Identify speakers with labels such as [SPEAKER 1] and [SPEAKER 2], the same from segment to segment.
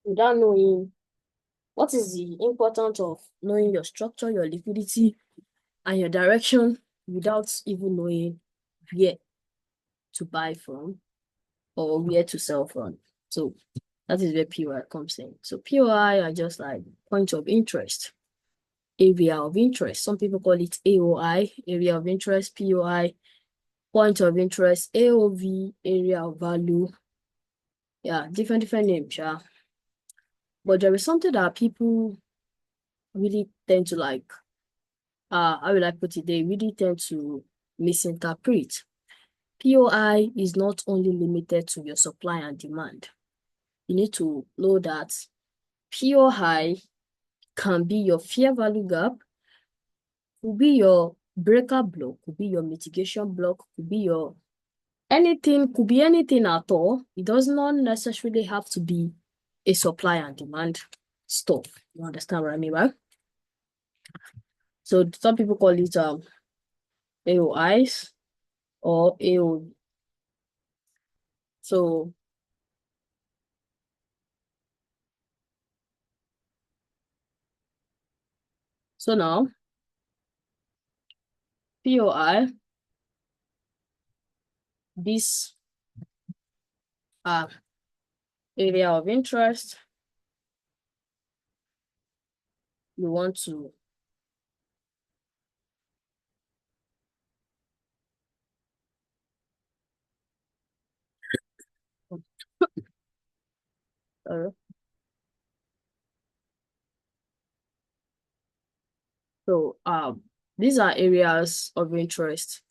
[SPEAKER 1] without knowing what is the importance of knowing your structure, your liquidity, and your direction without even knowing where to buy from or where to sell from. So that is where POI comes in. So POI are just like point of interest, area of interest. Some people call it AOI, area of interest, POI, point of interest, AOV, area of value. Yeah, different names, yeah. But there is something that people really tend to like, how will I put it? They really tend to misinterpret. POI is not only limited to your supply and demand. You need to know that POI can be your fair value gap, could be your breaker block, could be your mitigation block, could be your anything, could be anything at all. It does not necessarily have to be a supply and demand stuff. You understand what I mean, right? So some people call it AOIs or AO. So now POI, this area of interest, you want to uh, so these are areas of interest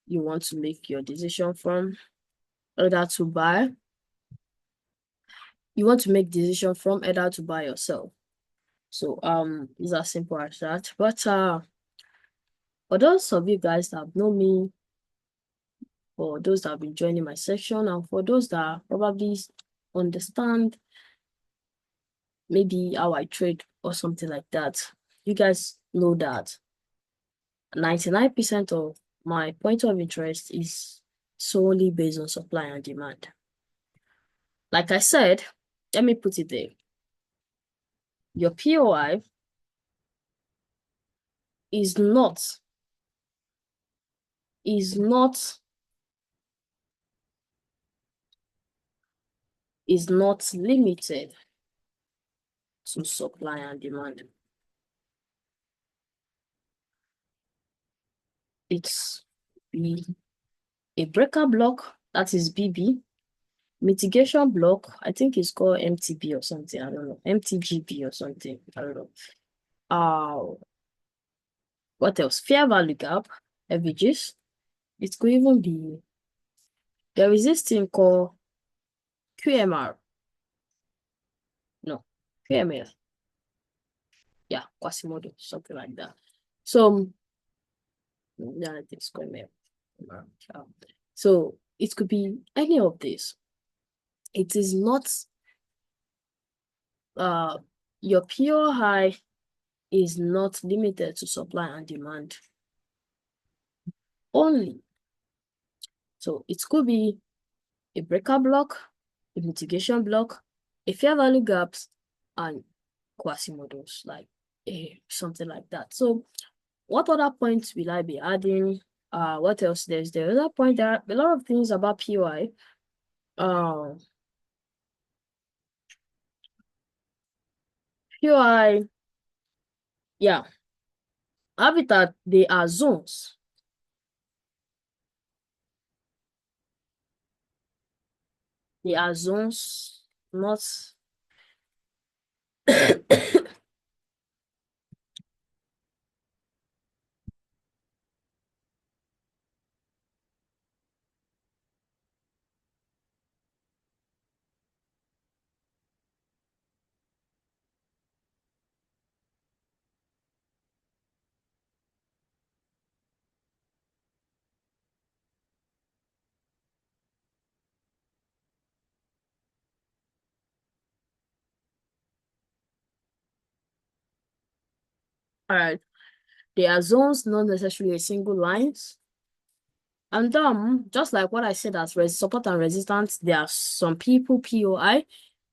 [SPEAKER 1] you want to make your decision from, either to buy. You want to make decision from either to buy or sell. So it's as simple as that. But for those of you guys that know me, for those that have been joining my section, and for those that probably understand maybe how I trade or something like that, you guys know that 99% of my point of interest is solely based on supply and demand. Like I said, let me put it there. Your POI is not limited to supply and demand. It's a breaker block, that is BB. Mitigation block, I think it's called MTB or something. I don't know. MTGB or something. I don't know. What else? Fair value gap, averages. It could even be, there is this thing called QMR. No, QML. Yeah, Quasimodo, something like that. So, yeah, I think it's QML. So, it could be any of this. It is not, your POI is not limited to supply and demand only. So, it could be a breaker block, a mitigation block, a fair value gaps, and Quasimodos, like something like that. So what other points will I be adding? What else? There's the other point. There are a lot of things about POI. POI, yeah. Habitat, they are zones. They are zones, not all right. They are zones, not necessarily a single lines. And just like what I said as support and resistance, there are some people POI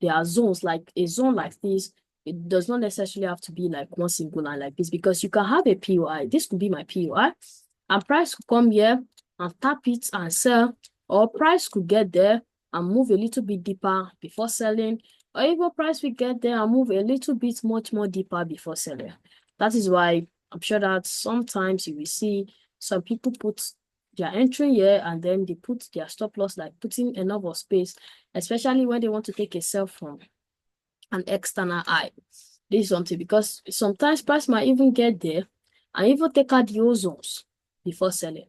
[SPEAKER 1] there are zones, like a zone like this. It does not necessarily have to be like one single line like this, because you can have a POI. This could be my POI, and price could come here and tap it and sell, or price could get there and move a little bit deeper before selling, or even price will get there and move a little bit much more deeper before selling. That is why I'm sure that sometimes you will see some people put their entry here and then they put their stop loss, like putting enough of space, especially when they want to take a sell from an external eye. This is something, because sometimes price might even get there and even take out the zones before selling.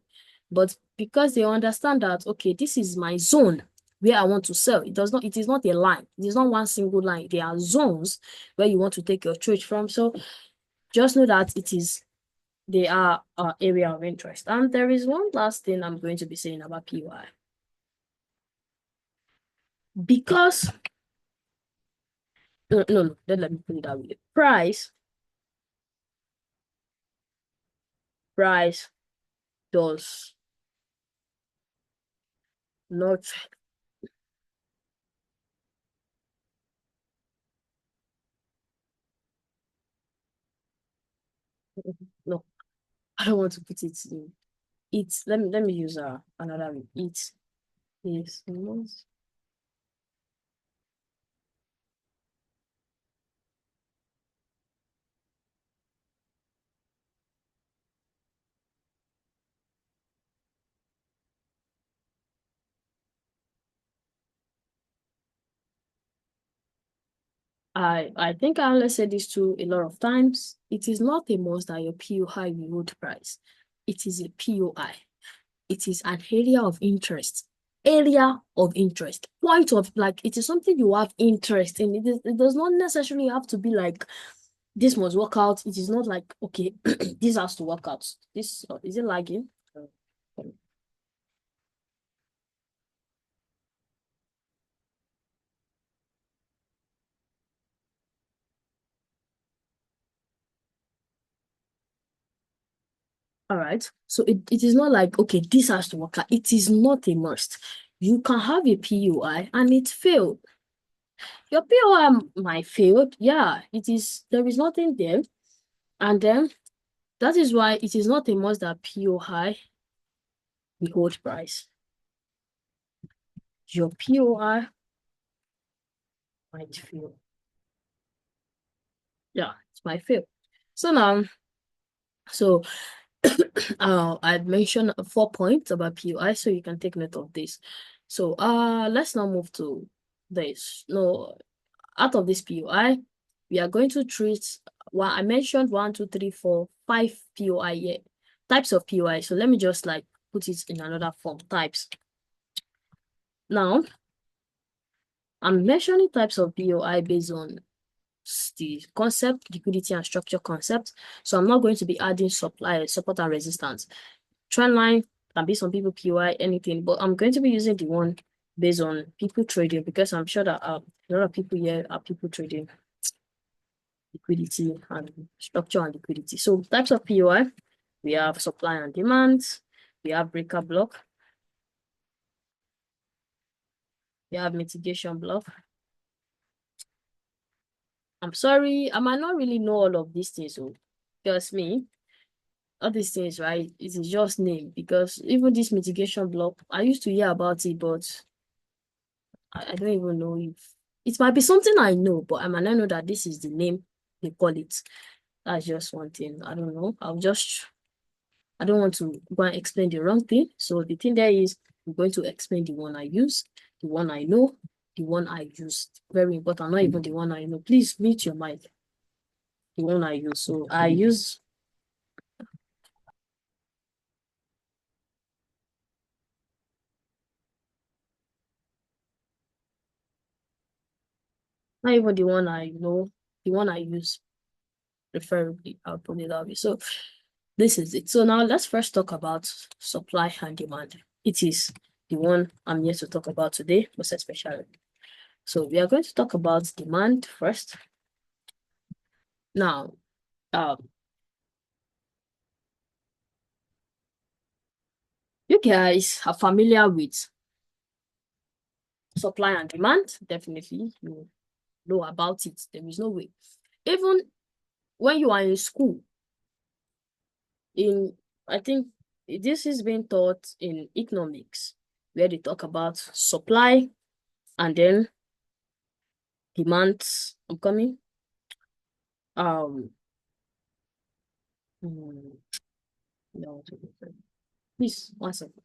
[SPEAKER 1] But because they understand that, okay, this is my zone where I want to sell. It is not a line. It is not one single line. There are zones where you want to take your trade from. So just know that they are an area of interest. And there is one last thing I'm going to be saying about POI. Because no, let me put it that way. Price does not no, I don't want to put it in. Let me use another one. It is most. I think I only said this too a lot of times. It is not a must that your POI will hold price. It is a POI. It is an area of interest. Area of interest. Point of, like, it is something you have interest in. It does not necessarily have to be like this must work out. It is not like, okay, this has to work out. This is it lagging? All right. So it is not like, okay, this has to work out. It is not a must. You can have a POI and it failed. Your POI might fail. Yeah, it is. There is nothing there. And then that is why it is not a must that POI will hold price. Your POI might fail. Yeah, it might fail. So now, so I mentioned 4 points about POI, so you can take note of this. So let's now move to this. No, out of this POI, we are going to treat I mentioned 1, 2, 3, 4, 5 POI here. Types of POI. So let me just like put it in another form. Types. Now, I'm mentioning types of POI based on the concept, liquidity, and structure concept. So I'm not going to be adding supply, support, and resistance. Trend line can be some people POI, anything, but I'm going to be using the one based on people trading, because I'm sure that a lot of people here are people trading liquidity and structure and liquidity. So types of POI, we have supply and demand, we have breaker block, we have mitigation block. I'm sorry, I might not really know all of these things, so just me. All these things, right? It is just name, because even this mitigation block, I used to hear about it, but I don't even know if it might be something I know, but I might not know that this is the name they call it. That's just one thing. I don't know. I don't want to go and explain the wrong thing. So the thing there is, I'm going to explain the one I use, the one I know, the one I use. Very important, not even the one I know. Please mute your mic. The one I use. So I use, not even the one I know, the one I use, preferably. I'll put it that way. So this is it. So now let's first talk about supply and demand. It is the one I'm here to talk about today, most especially. So we are going to talk about demand first. Now, you guys are familiar with supply and demand, definitely. know about it. There is no way. Even when you are in school, I think this is being taught in economics, where they talk about supply and then demands. I'm coming. Um, mm, no, please, 1 second.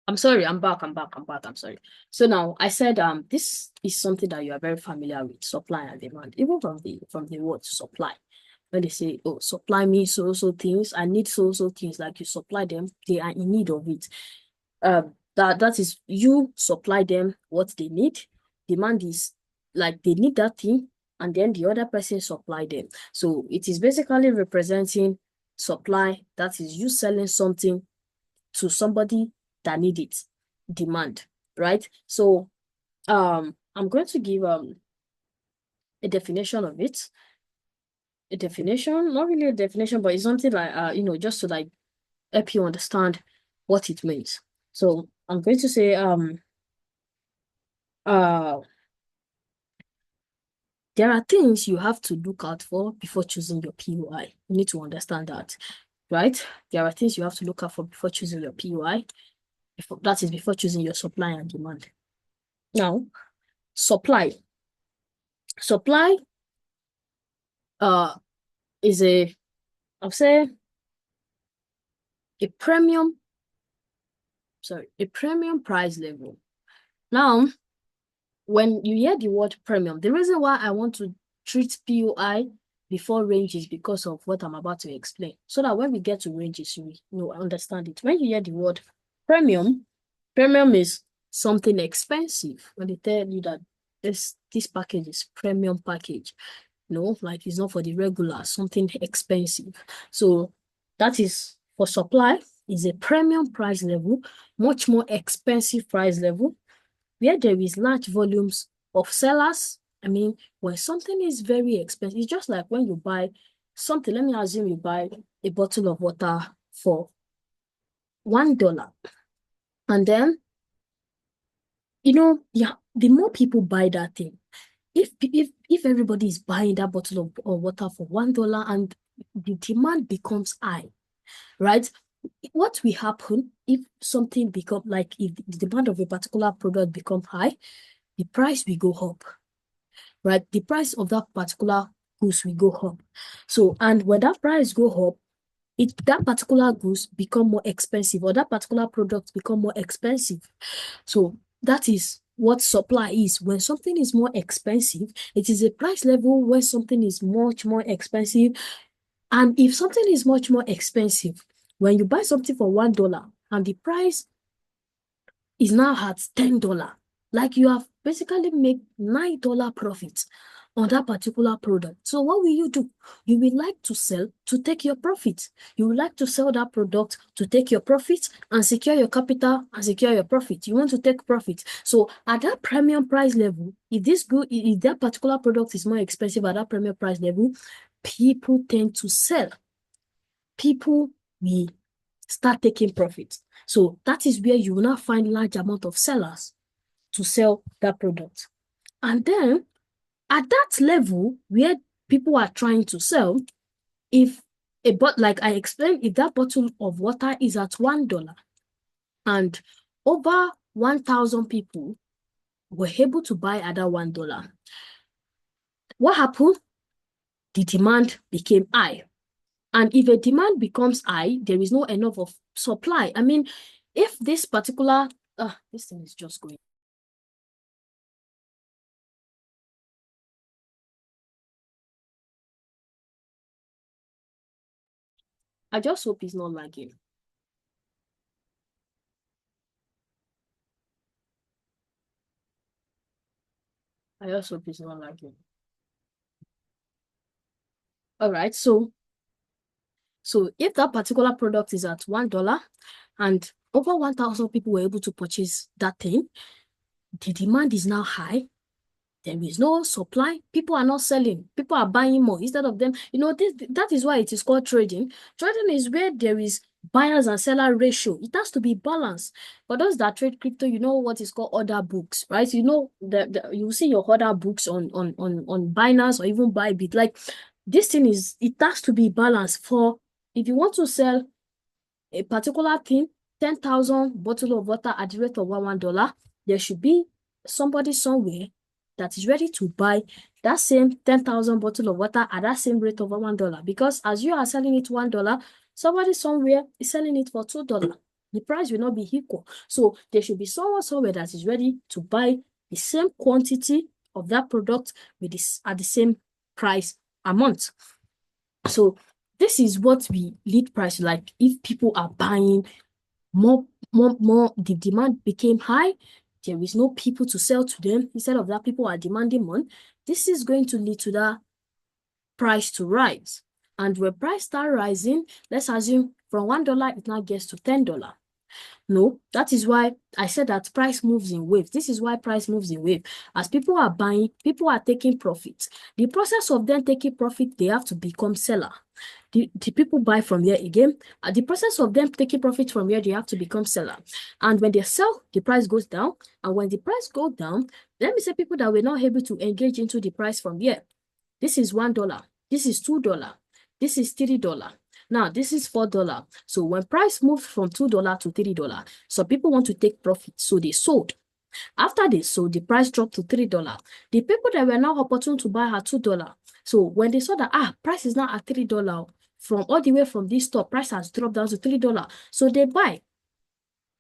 [SPEAKER 1] I'm sorry, I'm back. I'm sorry. So now I said this is something that you are very familiar with, supply and demand, even from the word supply. When they say, oh, supply me so things, I need so things, like you supply them, they are in need of it. That is you supply them what they need. Demand is like they need that thing, and then the other person supply them. So it is basically representing supply, that is you selling something to somebody that need it. Demand, right? So I'm going to give a definition of it. A definition, not really a definition, but it's something like just to like help you understand what it means. So I'm going to say uh there are things you have to look out for before choosing your POI. You need to understand that, right? There are things you have to look out for before choosing your POI. That is before choosing your supply and demand. Now, supply. Supply uh is I'll say a premium, a premium price level. Now, when you hear the word premium, the reason why I want to treat POI before range is because of what I'm about to explain. So that when we get to ranges, we understand it. When you hear the word premium, premium is something expensive. When they tell you that this package is premium package, like it's not for the regular, something expensive. So that is for supply, is a premium price level, much more expensive price level, where there is large volumes of sellers. I mean, when something is very expensive, it's just like when you buy something. Let me assume you buy a bottle of water for $1. And then, yeah, the more people buy that thing, if everybody is buying that bottle of water for $1 and the demand becomes high, right? What will happen if something become like if the demand of a particular product become high, the price will go up, right? The price of that particular goods will go up. So, and when that price go up, that particular goods become more expensive, or that particular product become more expensive. So that is what supply is. When something is more expensive, it is a price level where something is much more expensive. And if something is much more expensive, when you buy something for $1 and the price is now at $10, like you have basically made $9 profit on that particular product. So what will you do? You will like to sell to take your profit. You would like to sell that product to take your profit and secure your capital and secure your profit. You want to take profit. So at that premium price level, if that particular product is more expensive at that premium price level, people tend to sell. People will start taking profit. So that is where you will now find large amount of sellers to sell that product. And then at that level where people are trying to sell, if But like I explained, if that bottle of water is at $1 and over 1,000 people were able to buy at that $1, what happened? The demand became high. And if a demand becomes high, there is no enough of supply. I mean, if this particular, this thing is just going. I just hope it's not lagging. I just hope it's not lagging. All right, so if that particular product is at $1 and over 1,000 people were able to purchase that thing, the demand is now high. There is no supply. People are not selling. People are buying more instead of them. That is why it is called trading. Trading is where there is buyers and seller ratio. It has to be balanced. For those that trade crypto, you know what is called order books, right? You know you see your order books on Binance or even Bybit. Like this thing it has to be balanced. For if you want to sell a particular thing, 10,000 bottle of water at the rate of $1, there should be somebody somewhere that is ready to buy that same 10,000 bottle of water at that same rate of $1. Because as you are selling it $1, somebody somewhere is selling it for $2. The price will not be equal. So there should be someone somewhere that is ready to buy the same quantity of that product with this at the same price amount. So this is what we lead price. Like if people are buying more, the demand became high, there is no people to sell to them. Instead of that, people are demanding more. This is going to lead to that price to rise. And when price start rising, let's assume from $1, it now gets to $10. No, that is why I said that price moves in waves. This is why price moves in waves. As people are buying, people are taking profit. The process of them taking profit, they have to become seller. The people buy from here again. The process of them taking profit from here, they have to become seller. And when they sell, the price goes down. And when the price goes down, let me say people that were not able to engage into the price from here. This is $1. This is $2. This is $3. Now, this is $4. So when price moved from $2 to $3, some people want to take profit, so they sold. After they sold, the price dropped to $3. The people that were now opportune to buy at $2. So when they saw that, price is now at $3, from all the way from this top, price has dropped down to $3. So they buy.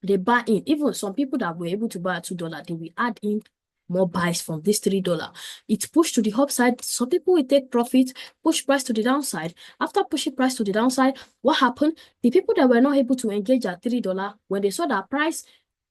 [SPEAKER 1] They buy in. Even some people that were able to buy at $2, they will add in more buys from this $3. It's pushed to the upside. Some people will take profit, push price to the downside. After pushing price to the downside, what happened? The people that were not able to engage at $3, when they saw that price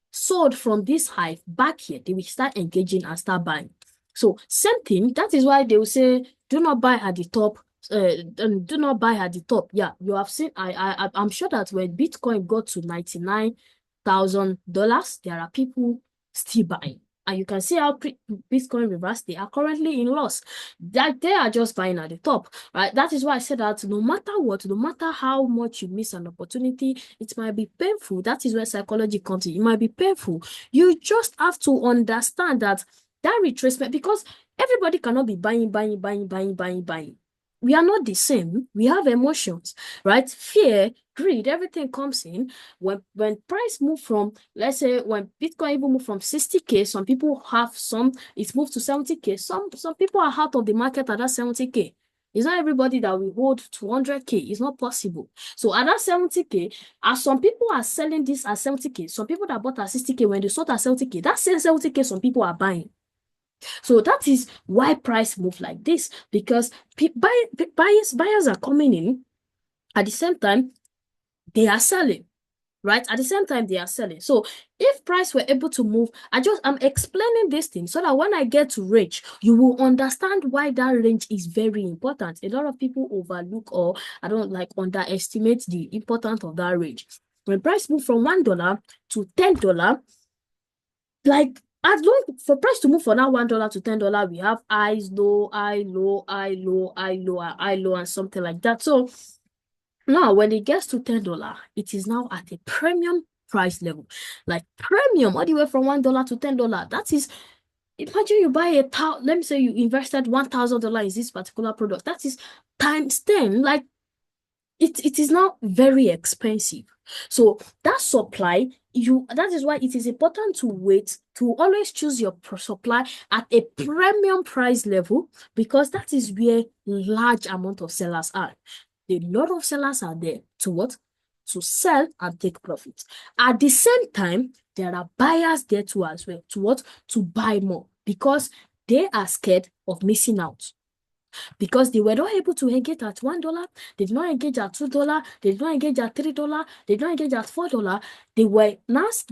[SPEAKER 1] sold from this high back here, they will start engaging and start buying. So same thing. That is why they will say, do not buy at the top. Do not buy at the top. Yeah, you have seen. I'm sure that when Bitcoin got to $99,000, there are people still buying. And you can see how Bitcoin reversed. They are currently in loss. That they are just buying at the top, right? That is why I said that no matter what, no matter how much you miss an opportunity, it might be painful. That is where psychology comes in. It might be painful. You just have to understand that retracement, because everybody cannot be buying. We are not the same. We have emotions, right? Fear, greed, everything comes in. When price move from, let's say, when Bitcoin even move from 60K, some people it's moved to 70K. Some people are out of the market at that 70K. It's not everybody that will hold 200K. It's not possible. So at that 70K, as some people are selling this at 70K, some people that bought at 60K, when they sold at 70K, that same 70K, some people are buying. So that is why price move like this, because buyers are coming in at the same time they are selling, right? At the same time they are selling. So if price were able to move, I'm explaining this thing so that when I get to range, you will understand why that range is very important. A lot of people overlook, or underestimate the importance of that range. When price move from $1 to $10, like as long for price to move from now $1 to $10, we have highs, low, high, low, high, low, high, low, high, low, and something like that. So now when it gets to $10, it is now at a premium price level. Like premium all the way from $1 to $10. That is, imagine you buy let me say you invested $1,000 in this particular product. That is times 10. Like it is now very expensive. So that supply, that is why it is important to wait to always choose your supply at a premium price level, because that is where large amount of sellers are. A lot of sellers are there to what? To sell and take profit. At the same time, there are buyers there too as well. To what? To buy more, because they are scared of missing out. Because they were not able to engage at $1, they did not engage at $2, they did not engage at $3, they did not engage at $4. They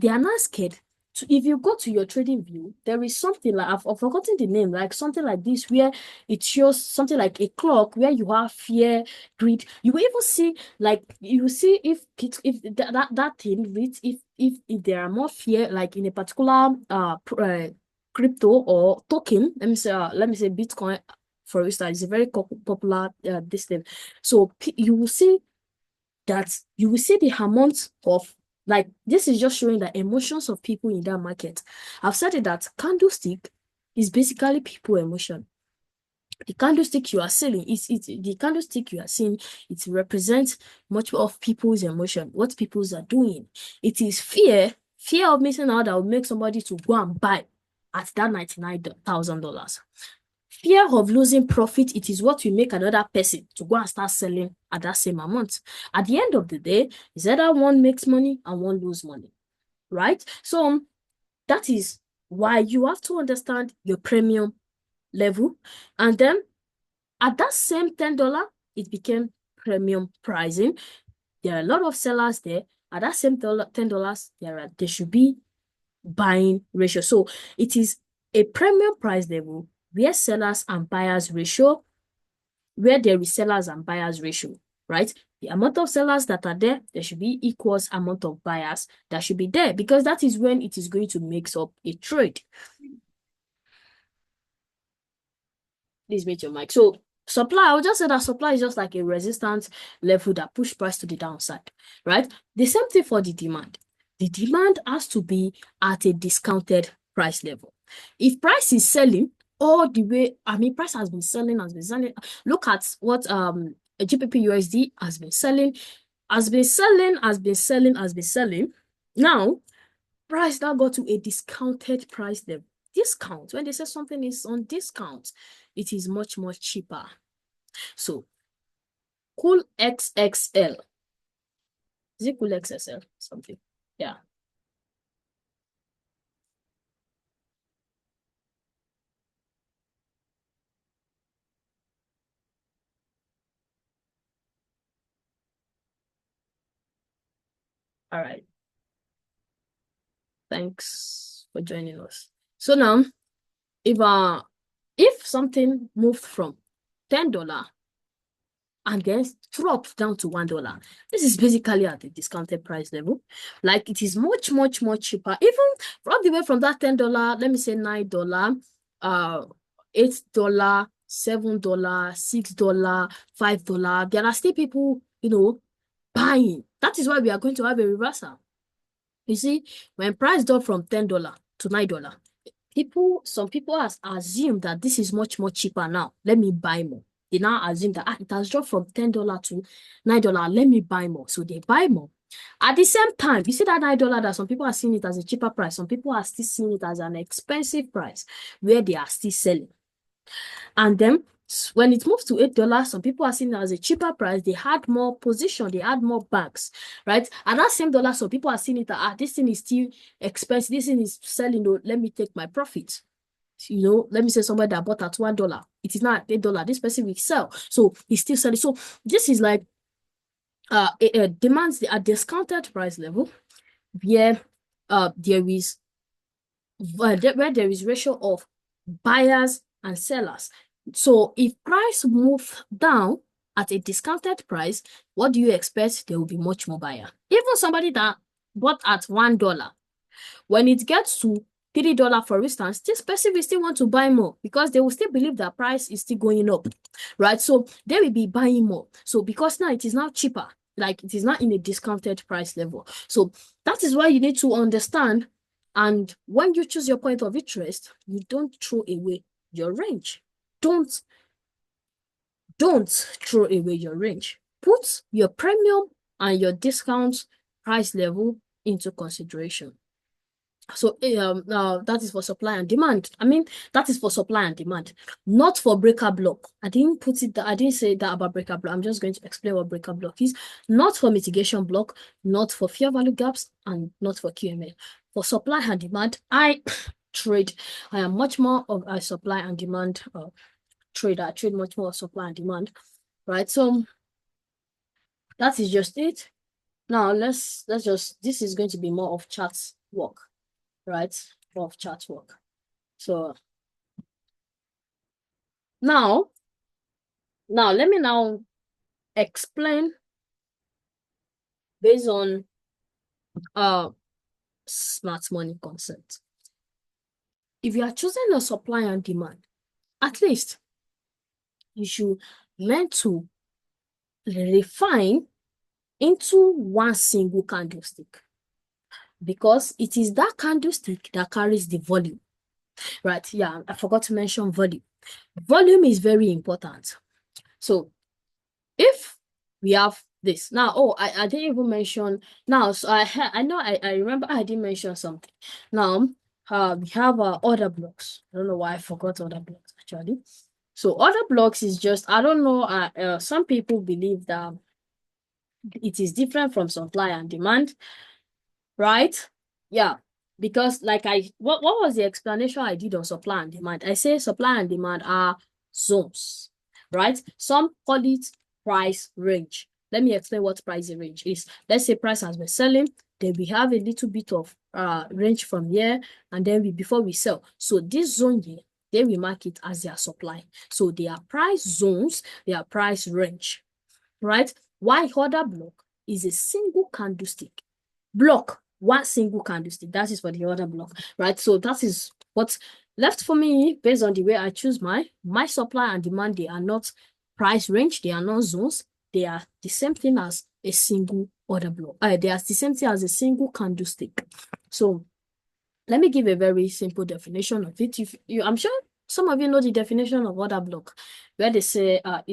[SPEAKER 1] are now scared. So if you go to your trading view, there is something like I've forgotten the name, like something like this, where it shows something like a clock where you have fear, greed. You will even see, like, you see if that thing reads, if there are more fear, like in a particular crypto or token. Let me say Bitcoin, for instance, is a very popular this thing. So you will see the amount of, like, this is just showing the emotions of people in that market. I've said it that candlestick is basically people emotion. The candlestick you are selling, the candlestick you are seeing, it represents much of people's emotion, what people are doing. It is fear of missing out that will make somebody to go and buy at that $99,000. Fear of losing profit, it is what will make another person to go and start selling at that same amount. At the end of the day, is either one makes money and one lose money, right? So that is why you have to understand your premium level. And then at that same $10, it became premium pricing. There are a lot of sellers there. At that same $10, there should be buying ratio. So it is a premium price level where sellers and buyers ratio, where there is sellers and buyers ratio, right? The amount of sellers that are there should be equals amount of buyers that should be there, because that is when it is going to make up a trade. Please mute your mic. So supply, I would just say that supply is just like a resistance level that push price to the downside, right? The same thing for the demand. The demand has to be at a discounted price level. If price is selling all the way, price has been selling. Look at what GBP USD has been selling. Now, price now got to a discounted price level. Discount, when they say something is on discount, it is much, much cheaper. So, Cool XXL. Is it Cool XXL? Something. Yeah. All right. Thanks for joining us. So now, if something moved from $10 and then dropped down to $1, this is basically at the discounted price level. Like, it is much, much, much cheaper. Even all the way from that $10, let me say $9, $8, $7, $6, $5. There are still people, buying. That is why we are going to have a reversal. You see, when price dropped from $10 to $9, some people has assumed that this is much more cheaper now. Let me buy more. They now assume that it has dropped from $10 to $9. Let me buy more. So they buy more. At the same time, you see that $9 that some people are seeing it as a cheaper price. Some people are still seeing it as an expensive price where they are still selling. And then when it moves to $8, some people are seeing it as a cheaper price. They had more position, they had more bags, right? And that same dollar, some people are seeing it that this thing is still expensive, this thing is selling, though, let me take my profit. Let me say somebody that bought at $1, it is not $8. This person will sell, so he's still selling. So this is like it demands a discounted price level where there is ratio of buyers and sellers. So if price move down at a discounted price, what do you expect? There will be much more buyer. Even somebody that bought at $1, when it gets to $3, for instance, this person will still want to buy more because they will still believe that price is still going up, right? So they will be buying more. So because now it is now cheaper, like it is not in a discounted price level. So that is why you need to understand. And when you choose your point of interest, you don't throw away your range. Don't throw away your range. put your premium and your discount price level into consideration. So that is for supply and demand. I mean, that is for supply and demand, not for breaker block. I didn't say that about breaker block. I'm just going to explain what breaker block is. Not for mitigation block, not for fair value gaps, and not for QML. For supply and demand, I trade. I am much more of a supply and demand trader. I trade much more supply and demand, right? So that is just it. Now let's just, this is going to be more of chart work, right? More of chart work. So now let me now explain based on smart money concept. If you are choosing a supply and demand, at least you should learn to refine into one single candlestick, because it is that candlestick that carries the volume, right? Yeah, I forgot to mention volume. Volume is very important. So if we have this now, oh, I didn't even mention now. So I know I remember I didn't mention something. Now, we have order blocks. I don't know why I forgot order blocks actually. So order blocks is just, I don't know. Some people believe that it is different from supply and demand, right? Yeah, because like what was the explanation I did on supply and demand? I say supply and demand are zones, right? Some call it price range. Let me explain what price range is. Let's say price has been selling, then we have a little bit of range from here, and then before we sell. So this zone here, then we mark it as their supply. So they are price zones, they are price range, right? Why order block is a single candlestick block, one single candlestick. That is for the order block, right? So that is what's left for me based on the way I choose my supply and demand. They are not price range, they are not zones, they are the same thing as a single order block. They are the same thing as a single candlestick. So let me give a very simple definition of it. I'm sure some of you know the definition of order block, where they say there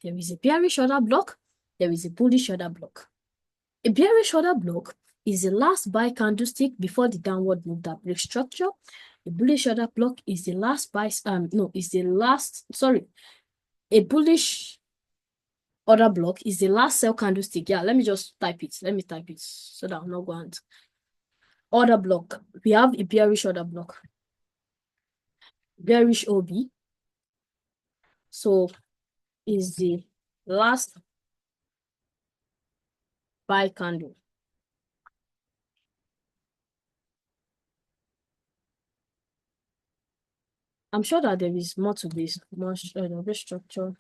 [SPEAKER 1] is a bearish order block, there is a bullish order block. A bearish order block is the last buy candlestick before the downward move that breaks structure. A bullish order block is the last buy, a bullish order block is the last sell candlestick. Yeah, let me just type it. Let me type it so that I'm not going to. Order block. We have a bearish order block. Bearish OB. So is the last buy candle. I'm sure that there is more to this, more structure.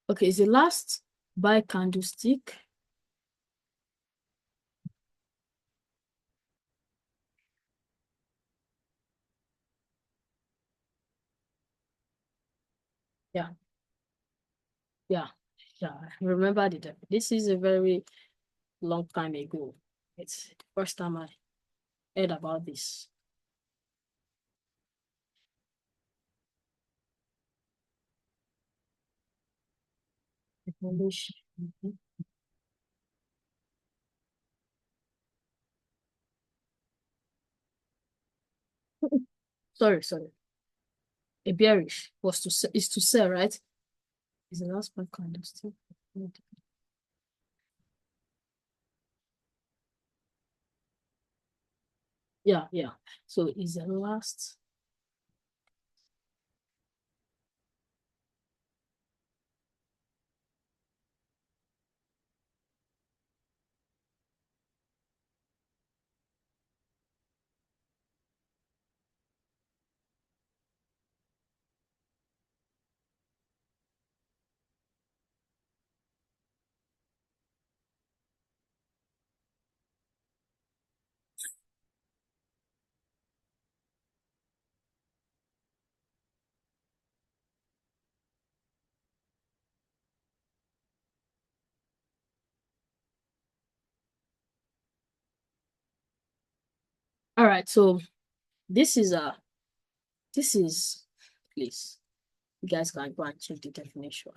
[SPEAKER 1] Okay, it's the last buy candlestick. Yeah. Yeah, yeah. I remember this is a very long time ago. It's the first time I heard about this. English. Sorry. A bearish was is to sell, right? Is the last one candlestick. Yeah. So is the last. All right, so this is please. You guys can go and check the definition.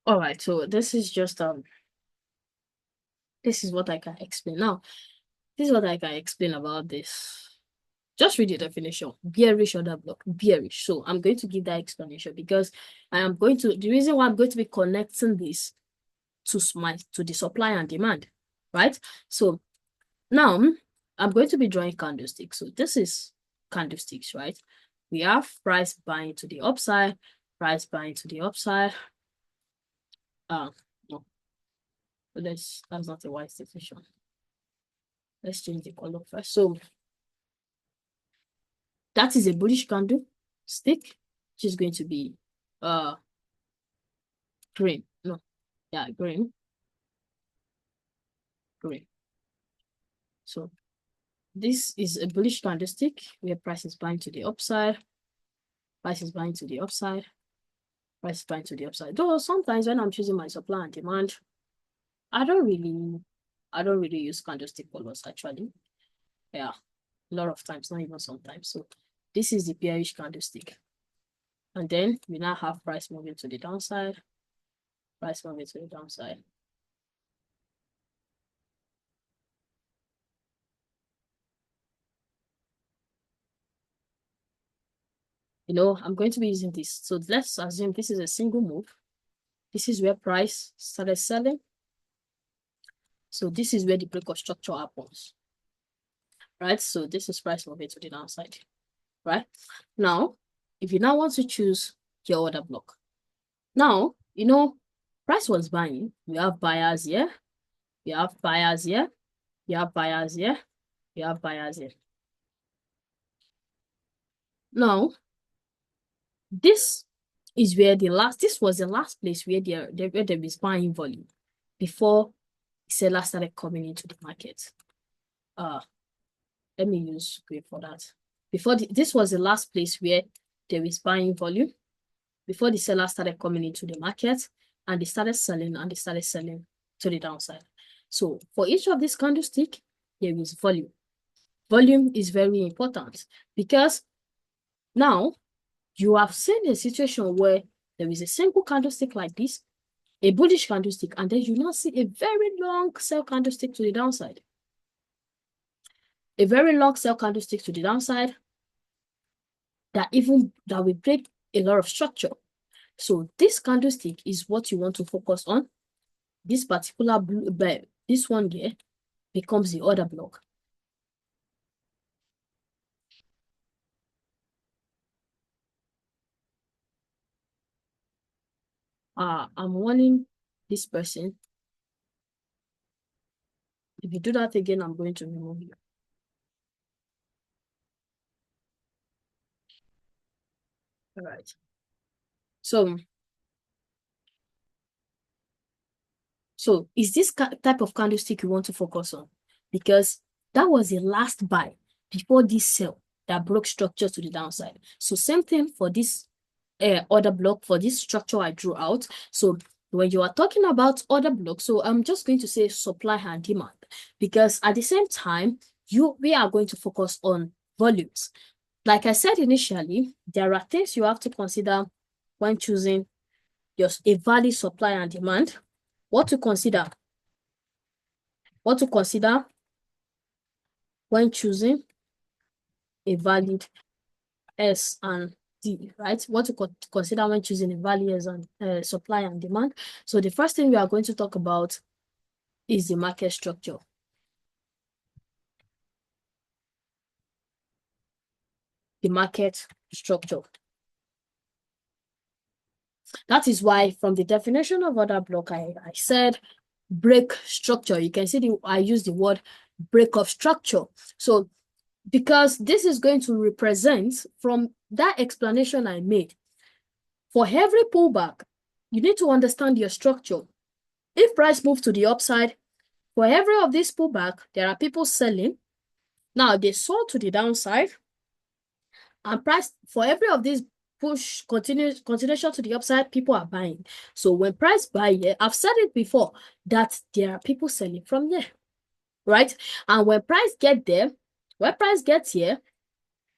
[SPEAKER 1] All right, so this is just this is what I can explain. Now, this is what I can explain about this. Just read the definition. Bearish order block. Bearish. So I'm going to give that explanation because the reason why I'm going to be connecting this to the supply and demand, right? So now I'm going to be drawing candlesticks. So this is candlesticks, right? We have price buying to the upside, price buying to the upside. No, that's not a wise decision. Let's change the color first. So that is a bullish candle stick, which is going to be green. No, yeah, green. So this is a bullish candlestick where price is buying to the upside, price is buying to the upside, price is buying to the upside. Though sometimes when I'm choosing my supply and demand, I don't really use candlestick colors actually. Yeah, a lot of times, not even sometimes. So this is the bearish candlestick. And then we now have price moving to the downside, price moving to the downside. I'm going to be using this. So let's assume this is a single move. This is where price started selling. So this is where the break of structure happens, right? So this is price moving to the downside, right? Now, if you now want to choose your order block, now, price was buying. We have buyers here. We have buyers here. We have buyers here. We have buyers here. Now, this was the last place where there is buying volume before sellers started coming into the market. Let me use green for that. This was the last place where there is buying volume before the sellers started coming into the market, and they started selling to the downside. So for each of these candlestick, there is volume. Volume is very important because now you have seen a situation where there is a single candlestick like this, a bullish candlestick, and then you now see a very long sell candlestick to the downside. A very long sell candlestick to the downside that will break a lot of structure. So this candlestick is what you want to focus on. This particular this one here becomes the order block. I'm warning this person. If you do that again, I'm going to remove you. All right. So is this type of candlestick you want to focus on? Because that was the last buy before this sell that broke structure to the downside. So same thing for this order block, for this structure I drew out. So when you are talking about order block, so I'm just going to say supply and demand, because at the same time, we are going to focus on volumes. Like I said initially, there are things you have to consider when choosing a valid supply and demand. What to consider when choosing a valid S and D, right? What to consider when choosing a valid S and supply and demand. So the first thing we are going to talk about is the market structure. The market structure. That is why from the definition of order block, I said break structure. You can see I use the word break of structure. So because this is going to represent, from that explanation I made, for every pullback, you need to understand your structure. If price moves to the upside, for every of this pullback, there are people selling. Now they sold to the downside, and price for every of these continuation to the upside, people are buying. So when price buy here, I've said it before that there are people selling from here. right? And when price get there, when price gets here,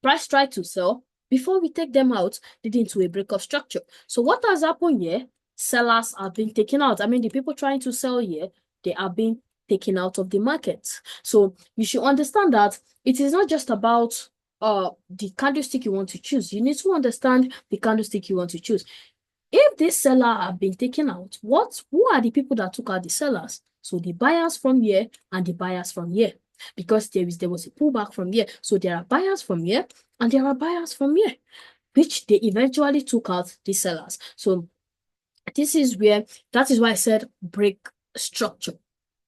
[SPEAKER 1] price try to sell. Before we take them out, leading to a break of structure. So what has happened here? Sellers are being taken out. I mean, the people trying to sell here, they are being taken out of the market. So you should understand that it is not just about the candlestick you want to choose. You need to understand the candlestick you want to choose. If this seller have been taken out, who are the people that took out the sellers? So the buyers from here and the buyers from here, because there was a pullback from here. So there are buyers from here and there are buyers from here, which they eventually took out the sellers. So that is why I said break structure.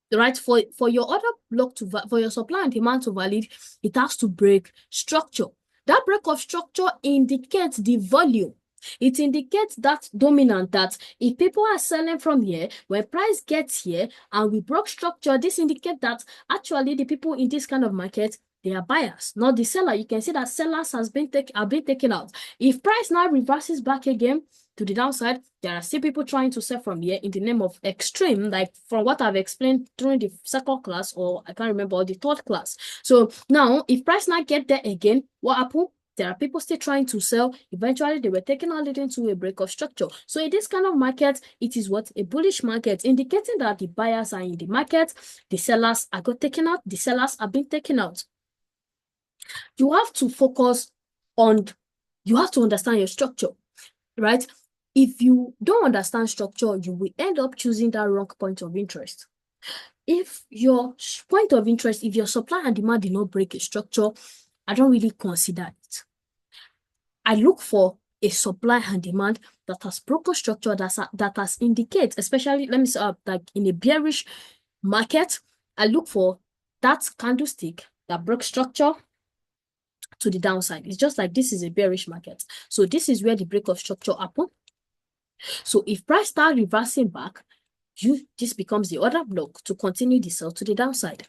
[SPEAKER 1] Right, for your order block for your supply and demand to valid, it has to break structure. That break of structure indicates the volume. It indicates that dominant, that if people are selling from here, when price gets here and we broke structure, this indicates that actually the people in this kind of market, they are buyers, not the seller. You can see that sellers have been taken out. If price now reverses back again to the downside, there are still people trying to sell from here in the name of extreme, like from what I've explained during the second class, or I can't remember, or the third class. So now, if price now get there again, what happened? There are people still trying to sell. Eventually, they were taken out, leading to a break of structure. So in this kind of market, it is what? A bullish market, indicating that the buyers are in the market, the sellers are got taken out, the sellers are being taken out. You have to focus on, you have to understand your structure, right? If you don't understand structure, you will end up choosing that wrong point of interest. If your point of interest, if your supply and demand did not break a structure, I don't really consider it. I look for a supply and demand that has broken structure, that has indicate, especially, let me say, like in a bearish market, I look for that candlestick that broke structure to the downside. It's just like this is a bearish market. So this is where the break of structure happened. So if price start reversing back, this becomes the order block to continue the sell to the downside,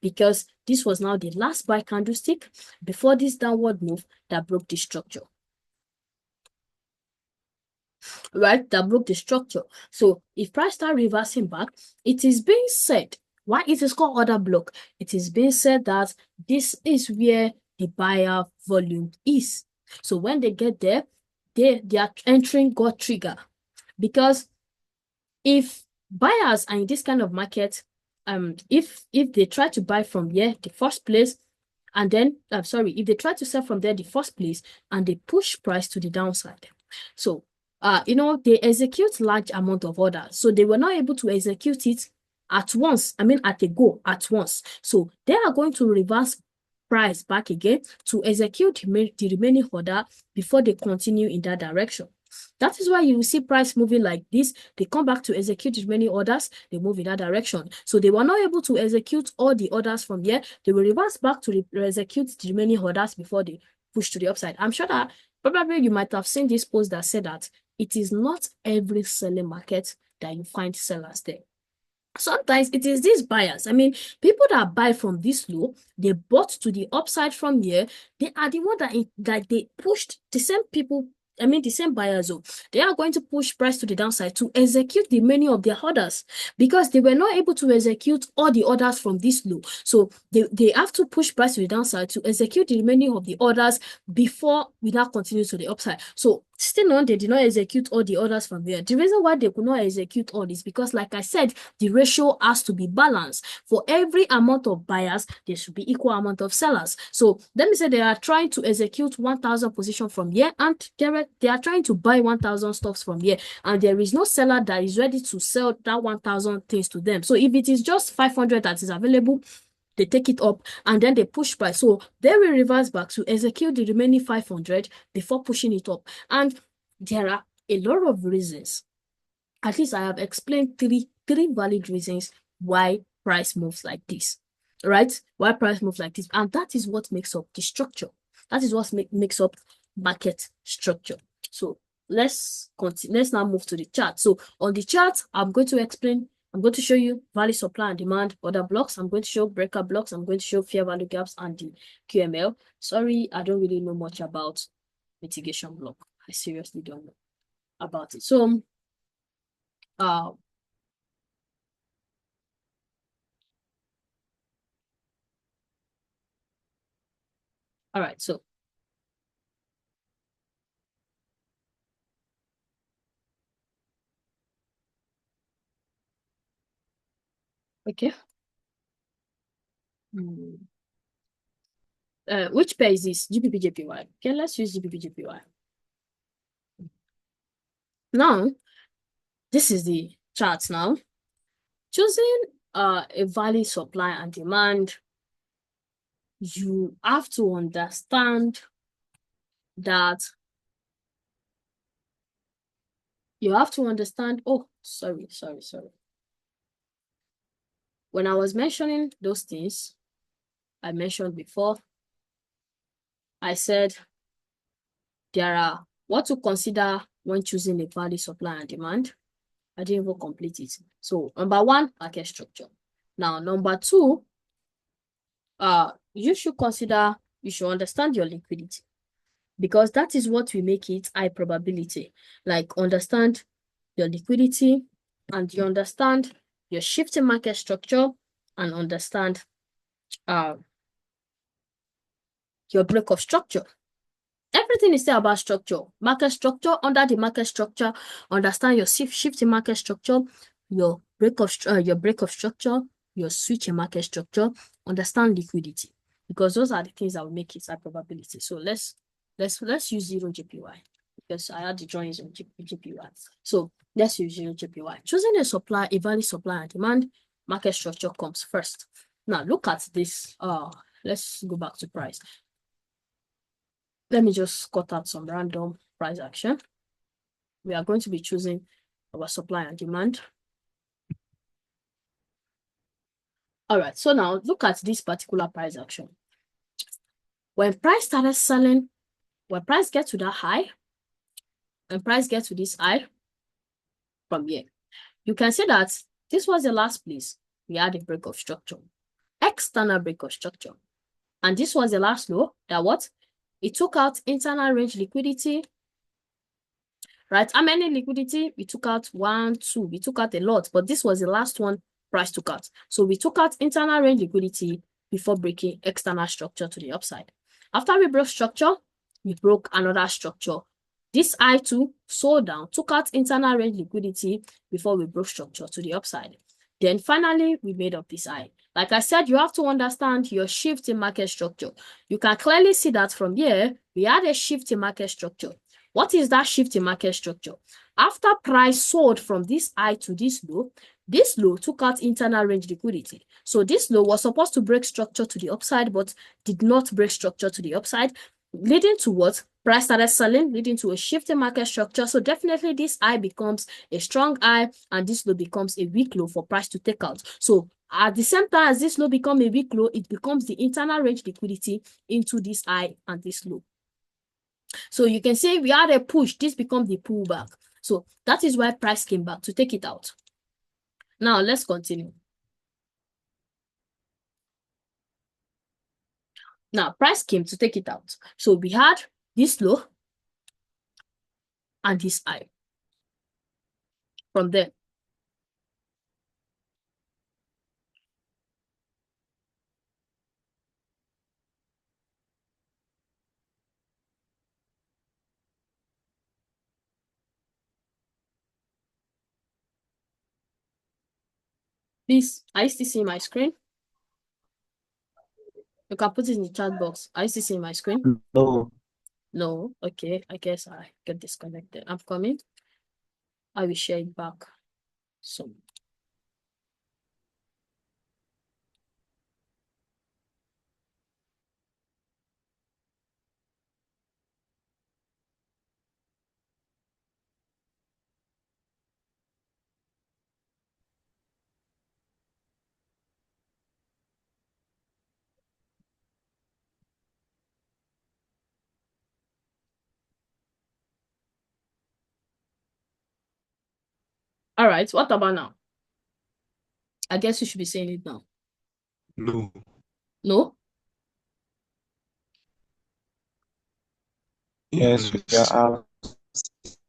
[SPEAKER 1] because this was now the last buy candlestick before this downward move that broke the structure. Right, that broke the structure. So if price start reversing back, it is being said, why it is called order block? It is being said that this is where the buyer volume is. So when they get there, they are entering God trigger, because if buyers are in this kind of market, if they try to buy from here the first place, and then if they try to sell from there the first place and they push price to the downside, so they execute large amount of orders, so they were not able to execute it at once, at a go, at once. So they are going to reverse price back again to execute the remaining order before they continue in that direction. That is why you will see price moving like this. They come back to execute many orders, they move in that direction. So they were not able to execute all the orders from here. They will reverse back to execute the remaining orders before they push to the upside. I'm sure that probably you might have seen this post that said that it is not every selling market that you find sellers there. Sometimes it is these buyers. People that buy from this low, they bought to the upside from here. They are the one that they pushed the same people. The same buyers, they are going to push price to the downside to execute the many of their orders, because they were not able to execute all the orders from this low. So they have to push price to the downside to execute the remaining of the orders before we now continue to the upside. So still on, they did not execute all the orders from here. The reason why they could not execute all this, because like I said, the ratio has to be balanced. For every amount of buyers, there should be equal amount of sellers. So let me say they are trying to execute 1,000 position from here, and they are trying to buy 1,000 stocks from here, and there is no seller that is ready to sell that 1,000 things to them. So if it is just 500 that is available, they take it up and then they push price. So they will reverse back to execute the remaining 500 before pushing it up. And there are a lot of reasons. At least I have explained three valid reasons why price moves like this, right? Why price moves like this. And that is what makes up the structure. That is what makes up market structure. So let's continue. Let's now move to the chart. So on the chart, I'm going to show you value, supply, and demand order blocks. I'm going to show breaker blocks. I'm going to show fair value gaps and the QML. Sorry, I don't really know much about mitigation block. I seriously don't know about it. So, All right, so okay. Which pair is this? GPP-JPY. Okay, let's use GPP-JPY. Now, this is the chart now. Choosing a valid supply and demand, you have to understand that oh, sorry. When I was mentioning those things I mentioned before, I said there are what to consider when choosing a valid supply and demand. I didn't even complete it. So number one, market structure. Now, number two, you should understand your liquidity, because that is what will make it high probability. Like, understand your liquidity, and you understand your shifting market structure, and understand your break of structure. Everything is still about structure. Market structure, under the market structure, understand your shifting market structure, your break of structure, your switch in market structure, understand liquidity, because those are the things that will make it high probability. So let's use 0 JPY, because I had the drawings on JPY. So let's use 0 JPY. Choosing a valid supply and demand, market structure comes first. Now look at this. Let's go back to price. Let me just cut out some random price action. We are going to be choosing our supply and demand. All right, so now look at this particular price action. When price started selling, when price gets to that high, when price gets to this high from here, you can see that this was the last place we had a break of structure, external break of structure. And this was the last low that what? It took out internal range liquidity, right? How many liquidity? We took out 1, 2. We took out a lot, but this was the last one price took out. So we took out internal range liquidity before breaking external structure to the upside. After we broke structure, we broke another structure. This I2 sold down, took out internal range liquidity before we broke structure to the upside. Then finally, we made up this I. Like I said, you have to understand your shift in market structure. You can clearly see that from here, we had a shift in market structure. What is that shift in market structure? After price sold from this high to this low took out internal range liquidity. So this low was supposed to break structure to the upside, but did not break structure to the upside, leading to what? Price started selling, leading to a shift in market structure. So definitely this high becomes a strong high, and this low becomes a weak low for price to take out. So at the same time as this low becomes a weak low, it becomes the internal range liquidity into this high and this low. So you can say we had a push, this becomes the pullback. So that is why price came back to take it out. Now let's continue. Now price came to take it out. So we had this low and this high. From there, please, are you still seeing my screen? You can put it in the chat box. Are you still seeing my screen?
[SPEAKER 2] No.
[SPEAKER 1] No? Okay, I guess I get disconnected. I'm coming. I will share it back soon. All right, what about now? I guess you should be saying it now.
[SPEAKER 2] No.
[SPEAKER 1] No?
[SPEAKER 2] Yes, we are.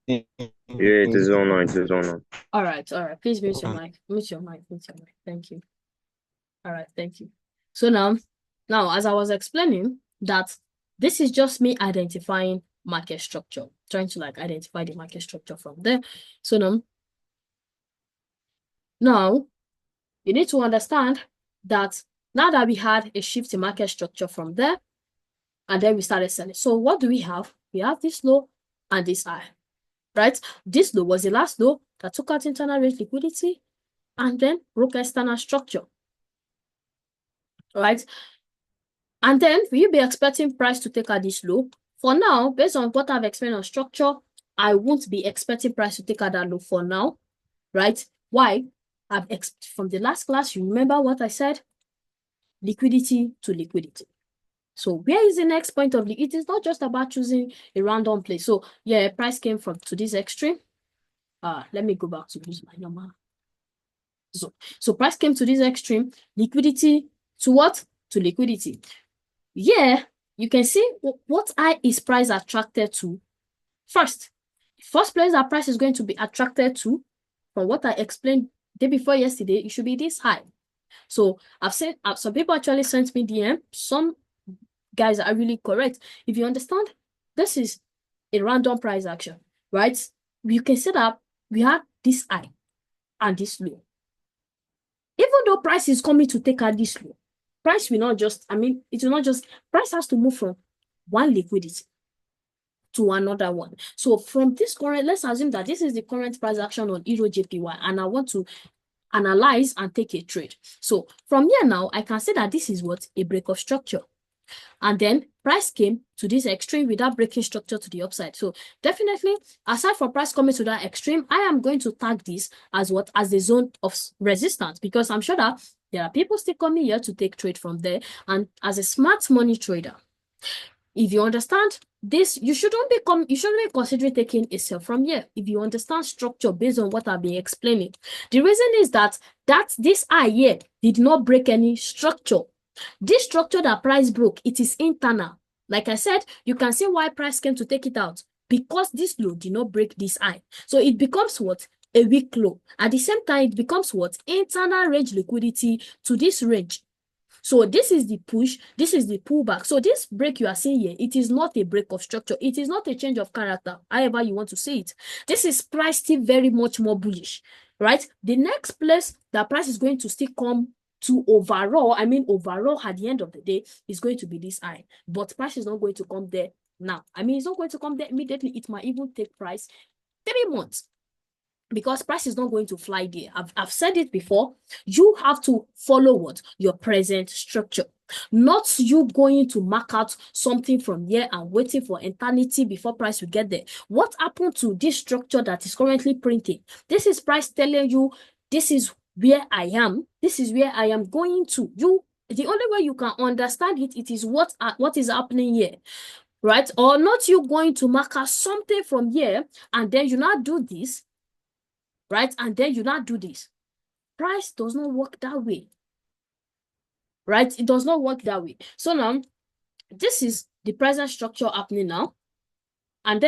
[SPEAKER 3] Yeah, it is on. It is on.
[SPEAKER 1] All right. Please mute your mic. Mute your mic. Thank you. All right, thank you. So now, as I was explaining that This is just me identifying market structure, trying to like identify the market structure from there. So now you need to understand that now that we had a shift in market structure from there, and then we started selling. So what do we have? We have this low and this high, right? This low was the last low that took out internal range liquidity and then broke external structure, right? And then will you be expecting price to take out this low? For now, based on what I've explained on structure, I won't be expecting price to take out that low for now, right? Why? From the last class, you remember what I said? Liquidity to liquidity. So where is the next point of it is not just about choosing a random place. So yeah, price came from to this extreme. Let me go back to use my normal. So price came to this extreme, liquidity to what? To liquidity. Yeah, you can see what I is price attracted to. First place that price is going to be attracted to, from what I explained day before yesterday, it should be this high. So I've seen some people actually sent me DM. Some guys are really correct. If you understand, this is a random price action, right? You can see that we have this high and this low. Even though price is coming to take out this low, price will not just, it will not just, price has to move from one liquidity to another one. So from this current, let's assume that this is the current price action on Euro JPY, and I want to analyze and take a trade. So from here now, I can say that this is what? A break of structure. And then price came to this extreme without breaking structure to the upside. So definitely, aside from price coming to that extreme, I am going to tag this as what? As the zone of resistance, because I'm sure that there are people still coming here to take trade from there. And as a smart money trader, if you understand this, you shouldn't be considering taking a sell from here. If you understand structure based on what I've been explaining, the reason is that this high here did not break any structure. This structure that price broke, it is internal. Like I said, you can see why price came to take it out, because this low did not break this high. So it becomes what? A weak low. At the same time, it becomes what? Internal range liquidity to this range. So this is the push, this is the pullback. So this break you are seeing here, it is not a break of structure. It is not a change of character, however you want to see it. This is price still very much more bullish, right? The next place that price is going to still come to overall at the end of the day, is going to be this high. But price is not going to come there now. It's not going to come there immediately. It might even take price 3 months, because price is not going to fly there. I've said it before. You have to follow what? Your present structure. Not you going to mark out something from here and waiting for eternity before price will get there. What happened to this structure that is currently printing? This is price telling you, this is where I am. This is where I am going to. The only way you can understand it, it is what is happening here, right? Or not you going to mark out something from here and then you not do this, right? And then you not do this. Price does not work that way, right? It does not work that way. So now, this is the present structure happening now. And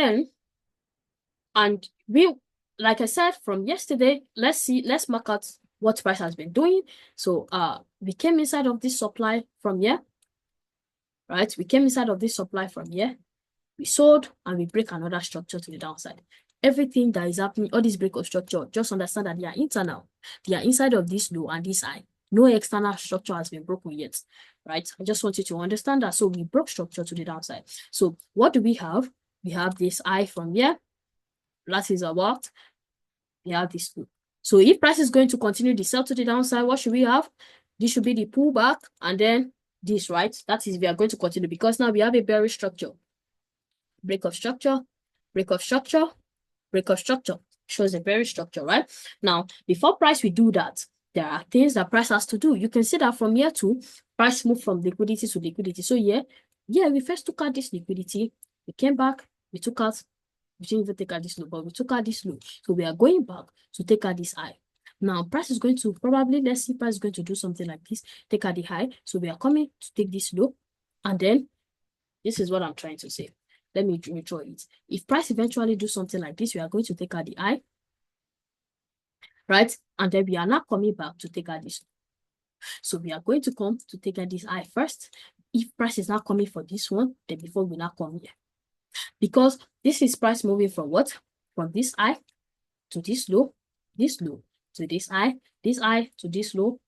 [SPEAKER 1] we, like I said from yesterday, let's mark out what price has been doing. So we came inside of this supply from here, right? We came inside of this supply from here. We sold and we break another structure to the downside. Everything that is happening, all this break of structure, just understand that they are internal. They are inside of this low and this high. No external structure has been broken yet, right? I just want you to understand that. So we broke structure to the downside. So what do we have? We have this high from here. That is about, we have this low. So if price is going to continue the sell to the downside, what should we have? This should be the pullback, and then this, right? That is, we are going to continue, because now we have a bearish structure. Break of structure, break of structure, break of structure. Shows a bearish structure, right? Now, before price we do that, there are things that price has to do. You can see that from here to price move from liquidity to liquidity. So yeah, we first took out this liquidity. We came back, we took out, we didn't even take out this low, but we took out this low. So we are going back to take out this high. Now, price is going to probably, let's see, price is going to do something like this, take out the high. So we are coming to take this low, and then this is what I'm trying to say. Let me draw it. If price eventually do something like this, we are going to take out the high, right? And then we are not coming back to take out this. So we are going to come to take out this high first. if price is not coming for this one, then before we not come here. Because this is price moving from what? From this high to this low to this high to this low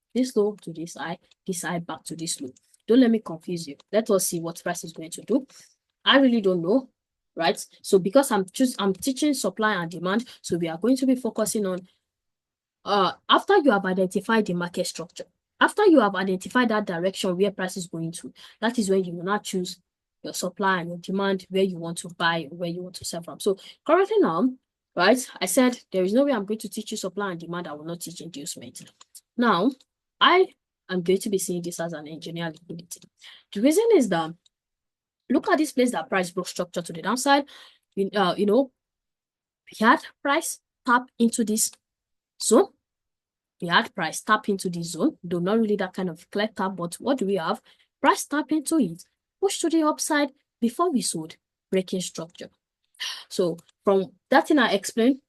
[SPEAKER 1] to this high back to this low. Don't let me confuse you. Let us see what price is going to do. I really don't know, right? So because I'm teaching supply and demand, so we are going to be focusing on after you have identified the market structure, after you have identified that direction where price is going to, that is when you will not choose your supply and your demand, where you want to buy, where you want to sell from. So currently now, right, I said there is no way I'm going to teach you supply and demand. I will not teach inducement. Now, I am going to be seeing this as an engineer liquidity. The reason is that look at this place that price broke structure to the downside. We had price tap into this zone. We had price tap into this zone, though not really that kind of clear tap, but what do we have? Price tap into it, push to the upside before we sold, breaking structure. So from that thing I explained,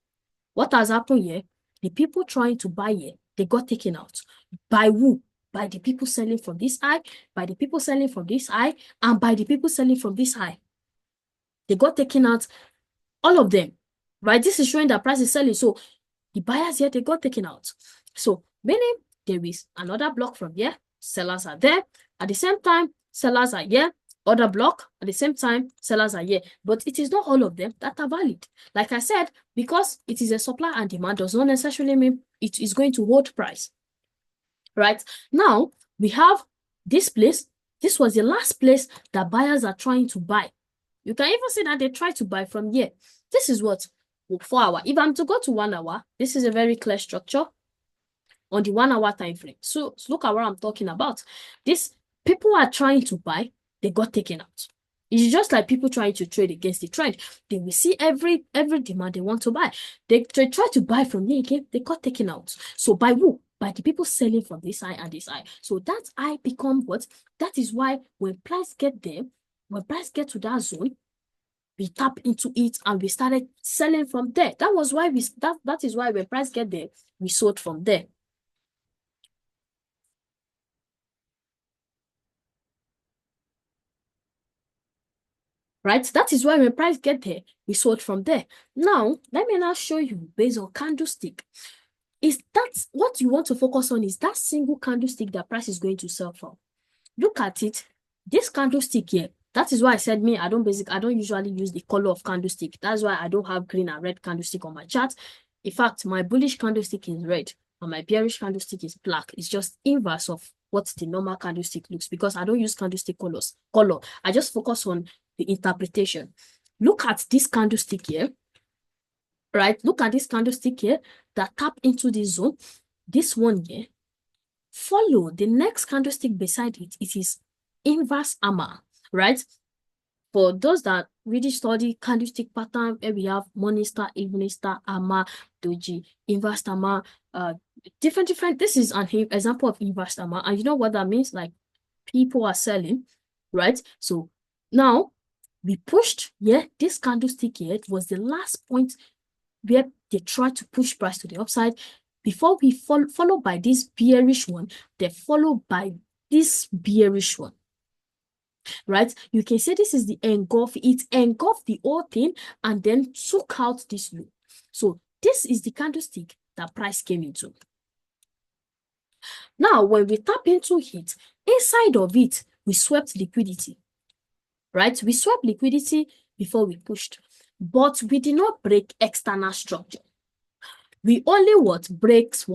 [SPEAKER 1] what has happened here? The people trying to buy here, they got taken out. By who? By the people selling from this high, by the people selling from this high, and by the people selling from this high. They got taken out, all of them, right? This is showing that price is selling. So the buyers here, they got taken out. So meaning there is another block from here, sellers are there. At the same time, sellers are here, other block, at the same time, sellers are here. But it is not all of them that are valid. Like I said, because it is a supply and demand does not necessarily mean it is going to hold price. Right? Now, we have this place. This was the last place that buyers are trying to buy. You can even see that they try to buy from here. This is what? 4 hours. If I'm to go to 1 hour, this is a very clear structure on the 1 hour time frame. So look at what I'm talking about. This people are trying to buy, they got taken out. It's just like people trying to trade against the trend. They will see every demand they want to buy. They try to buy from here again, they got taken out. So by who? By the people selling from this eye and this eye. So that eye become what? That is why when price get there, when price get to that zone, we tap into it and we started selling from there. That was why that is why when price get there, we sold from there. Right? That is why when price get there, we sold from there. Now, let me now show you based on candlestick. Is that what you want to focus on? Is that single candlestick that price is going to sell for? Look at it. This candlestick here. That is why I said I don't usually use the color of candlestick. That's why I don't have green and red candlestick on my chart. In fact, my bullish candlestick is red and my bearish candlestick is black. It's just inverse of what the normal candlestick looks because I don't use candlestick color. I just focus on the interpretation. Look at this candlestick here. Right? Look at this candlestick here that tap into this zone. This one here. Follow the next candlestick beside it. It is inverse AMA, right? For those that really study candlestick pattern, where we have morning star, evening star, AMA, doji, inverse AMA, different. This is an example of inverse AMA, and you know what that means? Like people are selling, right? So now we pushed here. This candlestick here, it was the last point where they tried to push price to the upside. Before we follow by this bearish one, they follow by this bearish one. Right? You can say this is the engulf. It engulfed the whole thing and then took out this low. So this is the candlestick that price came into. Now, when we tap into it, inside of it, we swept liquidity. Right? We swept liquidity before we pushed. But we did not break external structure. We only breaks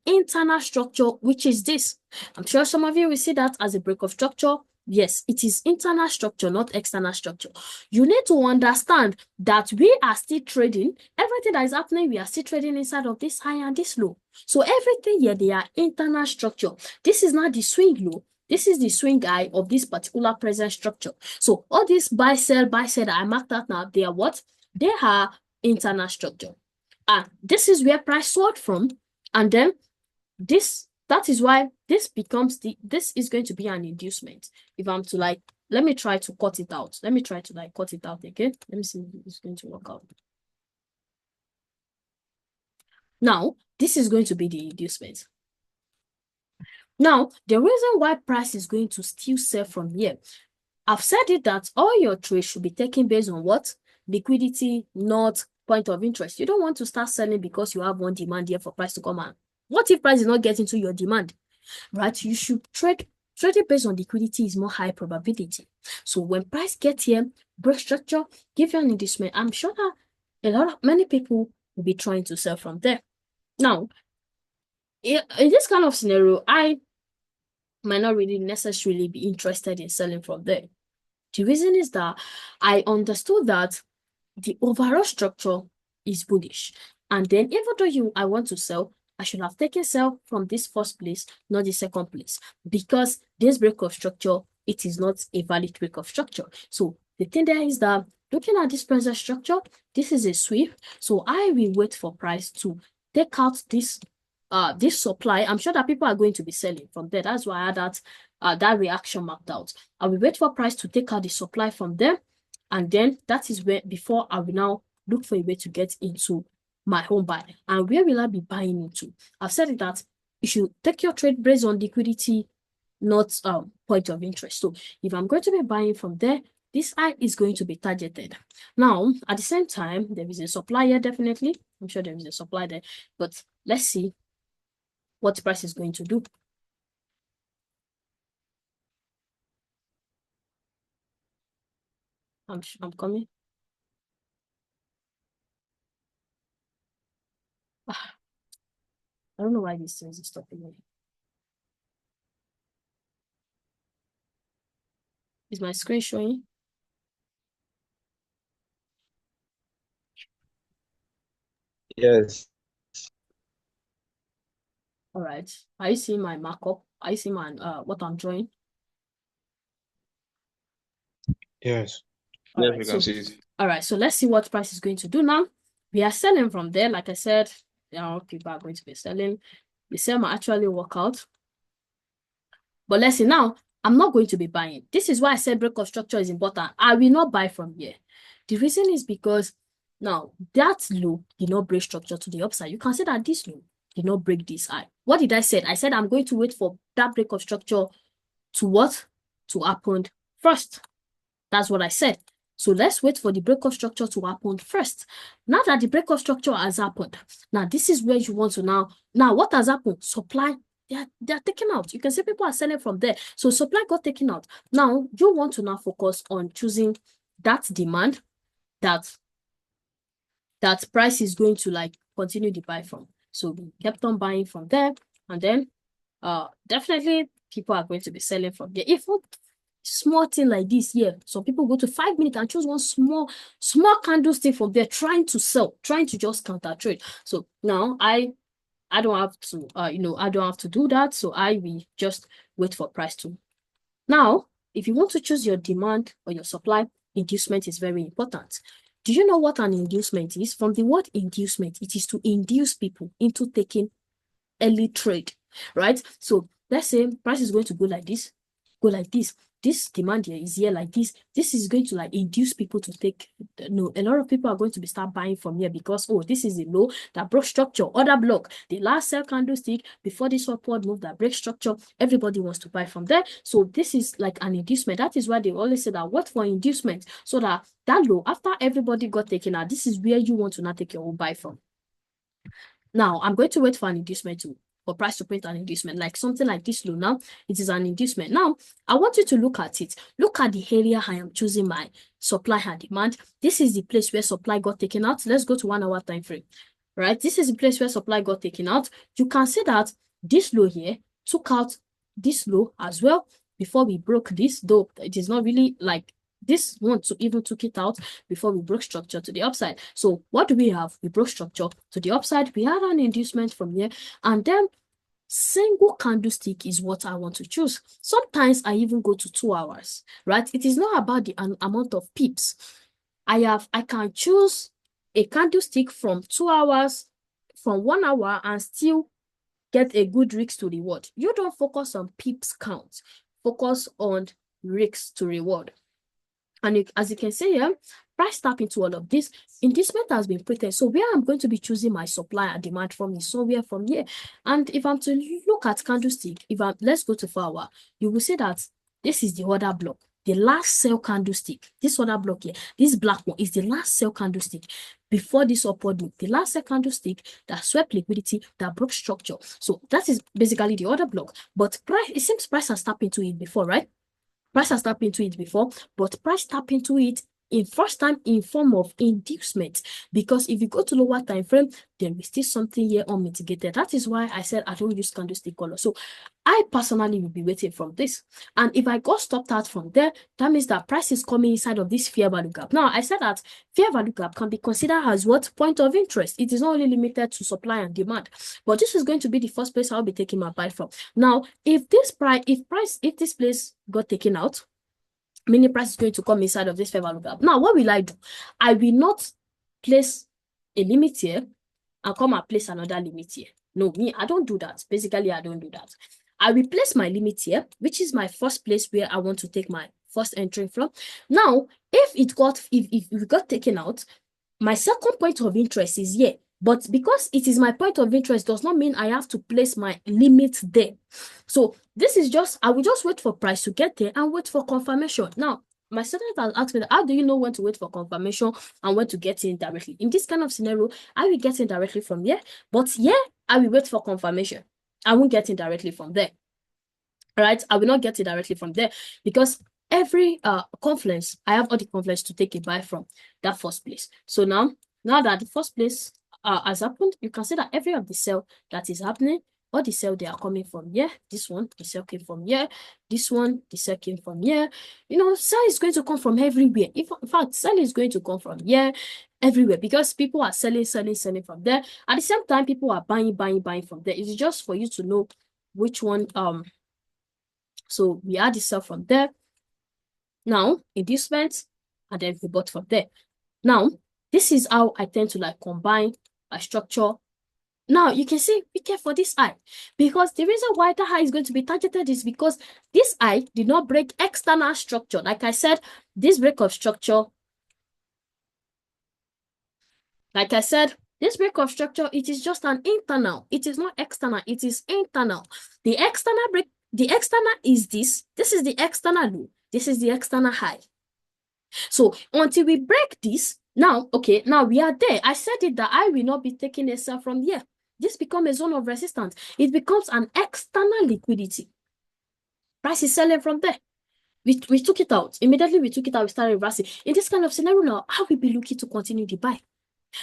[SPEAKER 1] internal structure, which is this. I'm sure some of you will see that as a break of structure. Yes, it is internal structure, not external structure. You need to understand that we are still trading. Everything that is happening, we are still trading inside of this high and this low. So everything here, they are internal structure. This is not the swing low. This is the swing high of this particular present structure. So all this buy, sell that I marked out now, they are what? They are internal structure. And this is where price sold from. And then that is why this is going to be an inducement. If I'm to let me try to cut it out. Let me try to cut it out again. Let me see if it's going to work out. Now, this is going to be the inducement. Now, the reason why price is going to still sell from here, I've said it that all your trades should be taken based on what? Liquidity, not point of interest. You don't want to start selling because you have one demand here for price to come out. What if price is not getting to your demand? Right? You should trade it based on liquidity is more high probability. So when price gets here, break structure, give you an inducement. I'm sure that many people will be trying to sell from there. Now, in this kind of scenario, I might not really necessarily be interested in selling from there. The reason is that I understood that the overall structure is bullish. And then even though I want to sell, I should have taken sell from this first place, not the second place. Because this break of structure, it is not a valid break of structure. So the thing there is that looking at this present structure, this is a sweep. So I will wait for price to take out this supply. I'm sure that people are going to be selling from there. That's why I had that reaction marked out. I will wait for price to take out the supply from there. And then that is where, before I will now look for a way to get into my home buy. And where will I be buying into? I've said it that you should take your trade based on liquidity, not point of interest. So if I'm going to be buying from there, this eye is going to be targeted. Now, at the same time, there is a supply here, definitely. I'm sure there is a supply there. But let's see what price is going to do. I'm coming. I don't know why this is stopping me. Is my screen showing?
[SPEAKER 2] Yes.
[SPEAKER 1] All right. Are you seeing my markup? Are you seeing my what I'm drawing?
[SPEAKER 2] Yes.
[SPEAKER 1] All
[SPEAKER 3] Yes,
[SPEAKER 1] right.
[SPEAKER 3] we
[SPEAKER 1] So
[SPEAKER 3] can see it.
[SPEAKER 1] all right. So let's see what price is going to do now. We are selling from there. Like I said, people are going to be selling. The sale might actually work out. But let's see now. I'm not going to be buying. This is why I said break of structure is important. I will not buy from here. The reason is because now that low did not break structure to the upside. You can say that this low did not break this high. What did I say? I said I'm going to wait for that break of structure to what? To happen first. That's what I said. So let's wait for the break of structure to happen first. Now that the break of structure has happened, now this is where you want to now what has happened? Supply, they're taken out. You can see people are selling from there. So supply got taken out. Now you want to now focus on choosing that demand that price is going to like continue to buy from. So we kept on buying from there, and then definitely people are going to be selling from there. If small thing like this here, some people go to 5 minutes and choose one small candlestick from there, trying to sell, trying to just counter trade. So now I don't have to I don't have to do that. So I will just wait for price to. Now, if you want to choose your demand or your supply, inducement is very important. Do you know what an inducement is? From the word inducement, it is to induce people into taking early trade, right? So let's say price is going to go like this, go like this. This demand here is here like this. This is going to like induce people to take. No, a lot of people are going to be start buying from here because this is a low that broke structure, other block. The last sell candlestick before this upward move that break structure, everybody wants to buy from there. So this is like an inducement. That is why they always say that what for inducement, so that low after everybody got taken out, this is where you want to now take your own buy from. Now, I'm going to wait for an inducement for price to print an inducement, like something like this low. Now, it is an inducement. Now, I want you to look at it. Look at the area I am choosing my supply and demand. This is the place where supply got taken out. Let's go to 1 hour time frame, right? This is the place where supply got taken out. You can see that this low here took out this low as well before we broke this, though it is not really like this one even took it out before we broke structure to the upside. So what do we have? We broke structure to the upside. We had an inducement from here, and then single candlestick is what I want to choose. Sometimes I even go to 2 hours, right? It is not about the amount of pips. I can choose a candlestick from 2 hours, from 1 hour, and still get a good risk to reward. You don't focus on pips count. Focus on risks to reward. And as you can see here, price tap into all of this. Inducement has been printed. So where I'm going to be choosing my supply and demand from is somewhere from here. And if I'm to look at candlestick, let's go to 4 hour, you will see that this is the order block. The last sell candlestick, this order block here, this black one is the last sell candlestick before this upward move. The last sell candlestick that swept liquidity, that broke structure. So that is basically the order block. But price, it seems price has tapped into it before, right? Price has tapped into it before, but price tapped into it in first time in form of inducement, because if you go to lower time frame, there is still something here unmitigated. That is why I said I don't use candlestick color. So I personally will be waiting from this, and if I got stopped out from there, that means that price is coming inside of this fair value gap. Now I said that fair value gap can be considered as what? Point of interest. It is not only limited to supply and demand, but this is going to be the first place I'll be taking my buy from. Now if this place got taken out, meaning price is going to come inside of this fair value gap. Now, what will I do? I will not place a limit here and come and place another limit here. No, me, I don't do that. Basically, I don't do that. I will place my limit here, which is my first place where I want to take my first entry from. Now, if it got taken out, my second point of interest is here. But because it is my point of interest does not mean I have to place my limit there. So this is just, I will just wait for price to get there and wait for confirmation. Now, my student has asked me, how do you know when to wait for confirmation and when to get in directly? In this kind of scenario, I will get in directly from here, but here, I will wait for confirmation. I won't get in directly from there. All right, I will not get it directly from there because every confluence, I have all the confluence to take a buy from that first place. So now that the first place has happened, you can see that every of the sell that is happening, all the sell they are coming from here. This one, the sell came from here. This one, the sell came from here. You know, sell is going to come from everywhere. In fact, sell is going to come from here, everywhere, because people are selling from there. At the same time, people are buying from there. It's just for you to know which one. So we add the sell from there. Now, inducement, and then we bought from there. Now, this is how I tend to like combine a structure. Now, you can see, be careful for this eye, because the reason why the eye is going to be targeted is because this eye did not break external structure. Like I said, this break of structure, this break of structure, it is just an internal. It is not external. It is internal. The external break, the external is this. This is the external low. This is the external high. So until we break this, now, okay, now we are there. I said it that I will not be taking a sell from here. This becomes a zone of resistance. It becomes an external liquidity. Price is selling from there. We took it out. Immediately we took it out, we started reversing. In this kind of scenario now, I will be looking to continue the buy.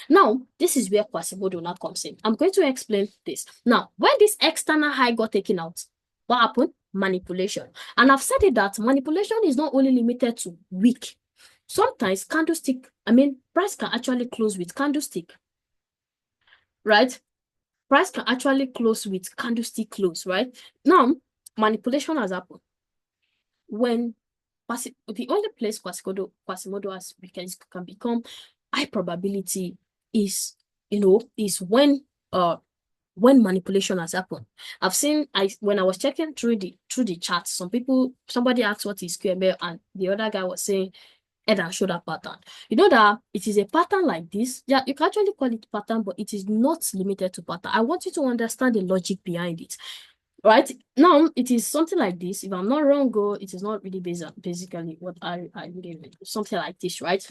[SPEAKER 1] Now, this is where Quasimodo now comes in. I'm going to explain this. Now, when this external high got taken out, what happened? Manipulation. And I've said it that manipulation is not only limited to week. Sometimes price can actually close with candlestick, right? Price can actually close with candlestick close, right? Now, manipulation has happened. When the only place Quasimodo has can become high probability is when manipulation has happened. I've seen when I was checking through the chat, somebody asked what is QML, and the other guy was saying head and shoulder pattern. You know that it is a pattern like this. Yeah, you can actually call it pattern, but it is not limited to pattern. I want you to understand the logic behind it. Right now, it is something like this. If I'm not wrong, it is not really basically what I really something like this, right?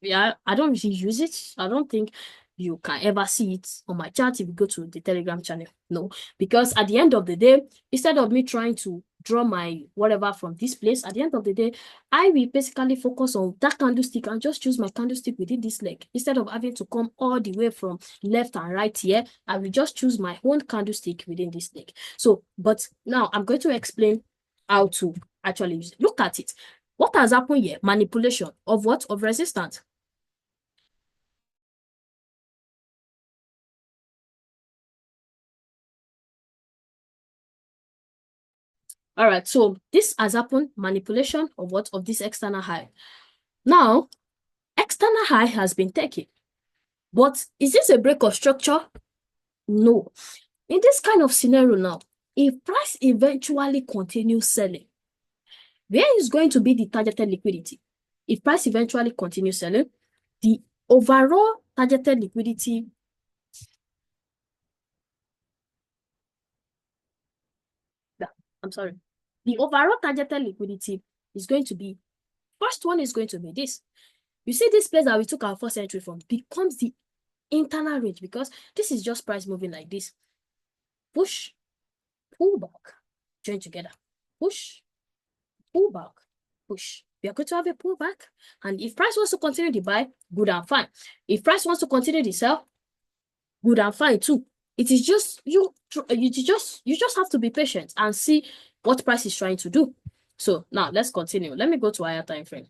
[SPEAKER 1] Yeah, I don't really use it. I don't think you can ever see it on my chat if you go to the Telegram channel. No, because at the end of the day, instead of me trying to draw my whatever from this place, at the end of the day, I will basically focus on that candlestick and just choose my candlestick within this leg. Instead of having to come all the way from left and right here, I will just choose my own candlestick within this leg. So, but now I'm going to explain how to actually use it. Look at it. What has happened here? Manipulation of what? Of resistance. All right, so this has happened, manipulation of what? Of this external high. Now, external high has been taken. But is this a break of structure? No. In this kind of scenario now, if price eventually continues selling, where is going to be the targeted liquidity? If price eventually continues selling, the overall targeted liquidity the overall targeted liquidity is going to be, first one is going to be this. You see this place that we took our first entry from becomes the internal range, because this is just price moving like this. Push, pull back, join together. Push, pull back, push. We are going to have a pullback, and if price wants to continue the buy, good and fine. If price wants to continue the sell, good and fine too. It is just you just have to be patient and see what price is trying to do. So now let's continue. Let me go to higher time frame,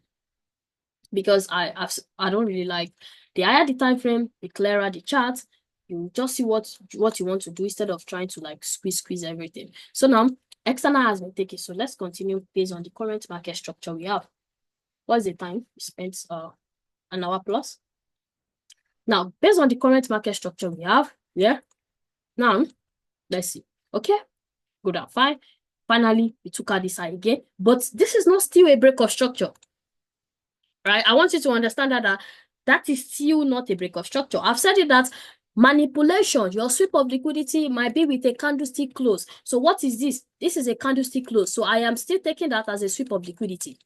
[SPEAKER 1] because I don't really like, the higher the time frame, the clearer the chart. You just see what you want to do instead of trying to like squeeze everything. So now external has been taken. So let's continue based on the current market structure we have. What's the time? We spent an hour plus. Now, based on the current market structure we have, yeah. Now, let's see. Okay, good and fine. Finally, we took out this high again, but this is not still a break of structure, right? I want you to understand that is still not a break of structure. I've said it that manipulation, your sweep of liquidity might be with a candlestick close. So what is this? This is a candlestick close. So I am still taking that as a sweep of liquidity,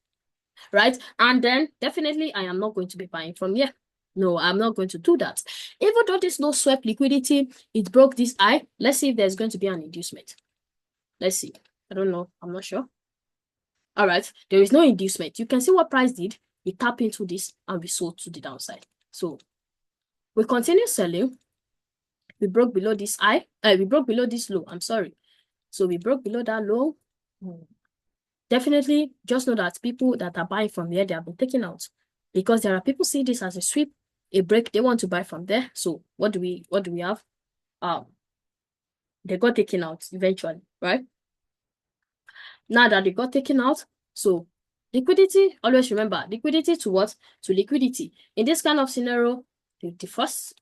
[SPEAKER 1] right? And then definitely I am not going to be buying from here. No, I'm not going to do that. Even though there's no swept liquidity, it broke this high. Let's see if there's going to be an inducement. Let's see. I don't know. I'm not sure. All right. There is no inducement. You can see what price did. It tapped into this and we sold to the downside. So we continue selling. We broke below this high. We broke below this low. I'm sorry. So we broke below that low. Definitely just know that people that are buying from here, they have been taken out, because there are people see this as a sweep, a break, they want to buy from there. So what do we have? They got taken out eventually, right? Now that they got taken out, so liquidity, always remember, liquidity to what? To liquidity. In this kind of scenario, the first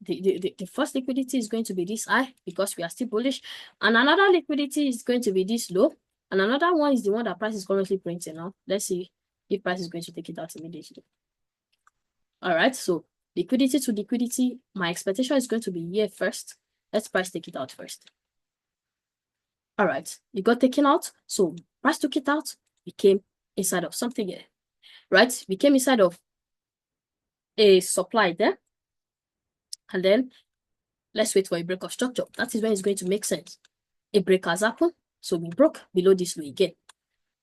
[SPEAKER 1] liquidity is going to be this high, because we are still bullish, and another liquidity is going to be this low, and another one is the one that price is currently printing now. Let's see if price is going to take it out immediately. All right, so liquidity to liquidity, my expectation is going to be here first. Let's price take it out first. All right, it got taken out, so price took it out, we came inside of something here, right? We came inside of a supply there, and then let's wait for a break of structure. That is when it's going to make sense. A break has happened, so we broke below this low again.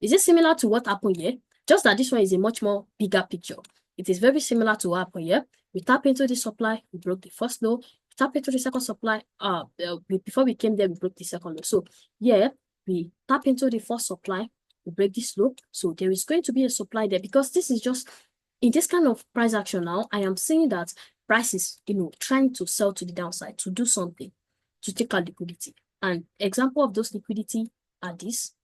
[SPEAKER 1] Is it similar to what happened here? Just that this one is a much more bigger picture. It is very similar to what happened here. We tap into the supply, we broke the first low. We tap into the second supply. Before we came there, we broke the second low. So yeah, we tap into the first supply, we break this low. So there is going to be a supply there, because this is just, in this kind of price action now, I am seeing that price is, trying to sell to the downside, to do something, to take out liquidity. And example of those liquidity are this,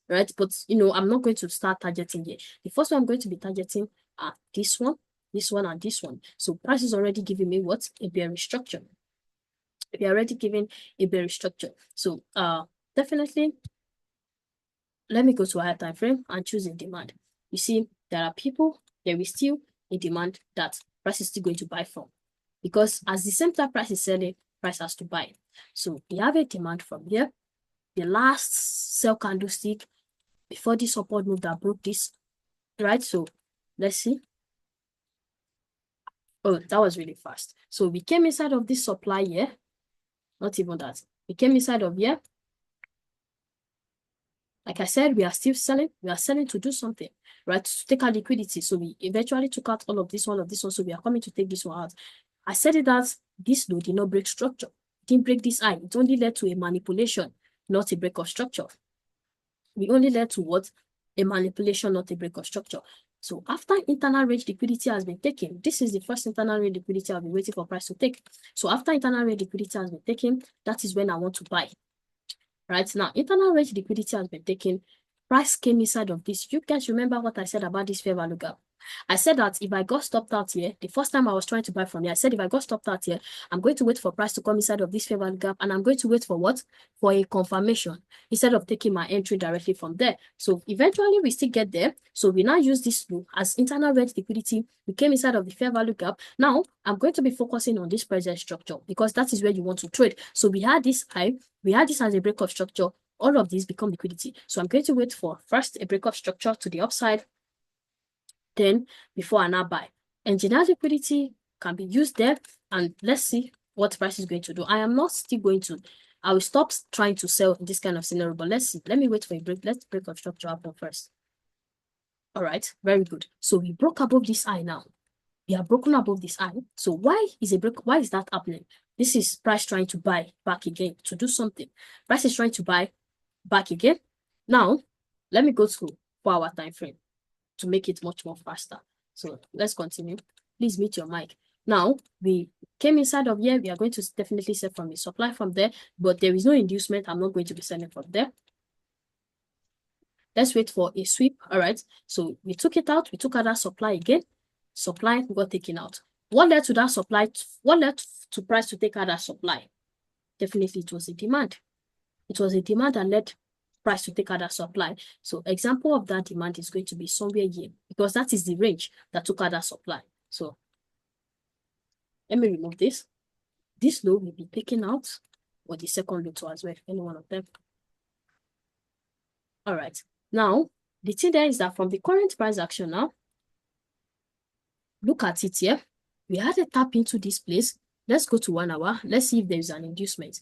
[SPEAKER 1] right? But I'm not going to start targeting here. The first one I'm going to be targeting are this one, and this one. So price is already giving me what? A bearish structure. We are already giving a bearish structure. So definitely, let me go to a higher time frame and choose a demand. You see, there are people, there is still a demand that price is still going to buy from, because as the same time price is selling, price has to buy. So we have a demand from here. The last sell candlestick before this support move that broke this, right? So let's see. Oh, that was really fast. So we came inside of this supply here. Not even that. We came inside of here. Like I said, we are still selling. We are selling to do something, right? To take out liquidity. So we eventually took out all of this one. So we are coming to take this one out. I said it that this low did not break structure. It didn't break this high. It only led to a manipulation, not a break of structure. We only led to what? A manipulation, not a break of structure. So after internal range liquidity has been taken, this is the first internal range liquidity I've been waiting for price to take. So after internal range liquidity has been taken, that is when I want to buy. Right now, internal range liquidity has been taken. Price came inside of this. You guys remember what I said about this fair value gap? I said that if I got stopped out here, the first time I was trying to buy from here, I said if I got stopped out here, I'm going to wait for price to come inside of this fair value gap, and I'm going to wait for what? For a confirmation instead of taking my entry directly from there. So eventually we still get there. So we now use this low as internal red liquidity. We came inside of the fair value gap. Now I'm going to be focusing on this present structure because that is where you want to trade. So we had this high, we had this as a breakup structure. All of these become liquidity. So I'm going to wait for first a breakup structure to the upside, then before I now buy. Engineered liquidity can be used there, and let's see what price is going to do. I am not still going to, I will stop trying to sell in this kind of scenario, but let's see. Let me wait for a break. Let's break of structure happen first. All right, very good. So we broke above this high now. We are broken above this high. So why is that happening? This is price trying to buy back again to do something. Price is trying to buy back again. Now, let me go to 4 hour time frame to make it much more faster. So let's continue. Please mute your mic. Now, we came inside of here. We are going to definitely sell from the supply from there, but there is no inducement. I'm not going to be selling from there. Let's wait for a sweep. All right. So we took it out. We took out that supply again. Supply got taken out. What led to that supply? What led to price to take out that supply? Definitely it was a demand. It was a demand that led price to take out that supply. So example of that demand is going to be somewhere here because that is the range that took out that supply. So let me remove this. This low will be taken out, or the second low too as well, any one of them. All right. Now, the thing there is that from the current price action now, look at it here. We had a tap into this place. Let's go to 1 hour. Let's see if there is an inducement.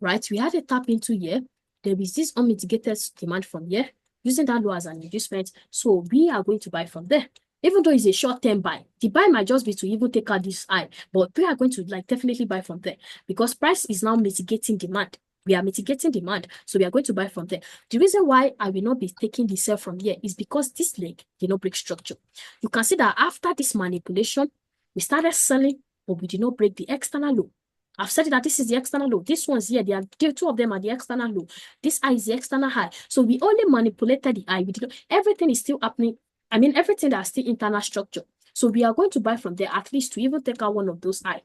[SPEAKER 1] Right? We had a tap into here. There is this unmitigated demand from here, using that low as an inducement. So we are going to buy from there. Even though it's a short-term buy, the buy might just be to even take out this high, but we are going to definitely buy from there because price is now mitigating demand. We are mitigating demand, so we are going to buy from there. The reason why I will not be taking the sell from here is because this leg did not break structure. You can see that after this manipulation, we started selling, but we did not break the external low. I've said that this is the external low. This one's here. Two of them are the external low. This high is the external high. So we only manipulated the high. We did everything is still happening. I mean, everything that's still internal structure. So we are going to buy from there at least to even take out one of those high.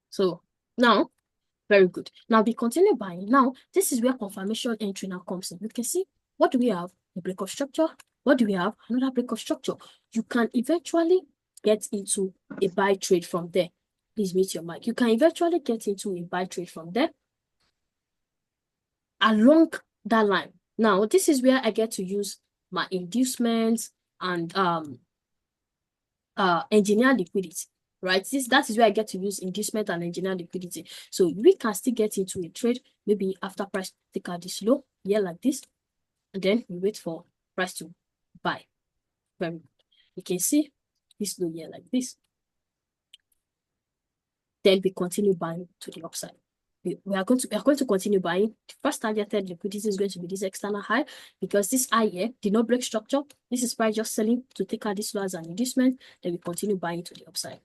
[SPEAKER 1] So now, very good. Now we continue buying. Now, this is where confirmation entry now comes in. You can see, what do we have? A breakup structure. What do we have? Another breakup structure. You can eventually get into a buy trade from there. Please mute your mic. You can eventually get into a buy trade from there along that line. Now, this is where I get to use my inducements and engineer liquidity, right? That is where I get to use inducement and engineer liquidity. So we can still get into a trade, maybe after price take out this low, here like this, and then we wait for price to buy. Very good. You can see this low here like this. Then we continue buying to the upside. We are going to continue buying. The first targeted liquidity is going to be this external high because this high here did not break structure. This is price just selling to take out this low as an inducement. Then we continue buying to the upside.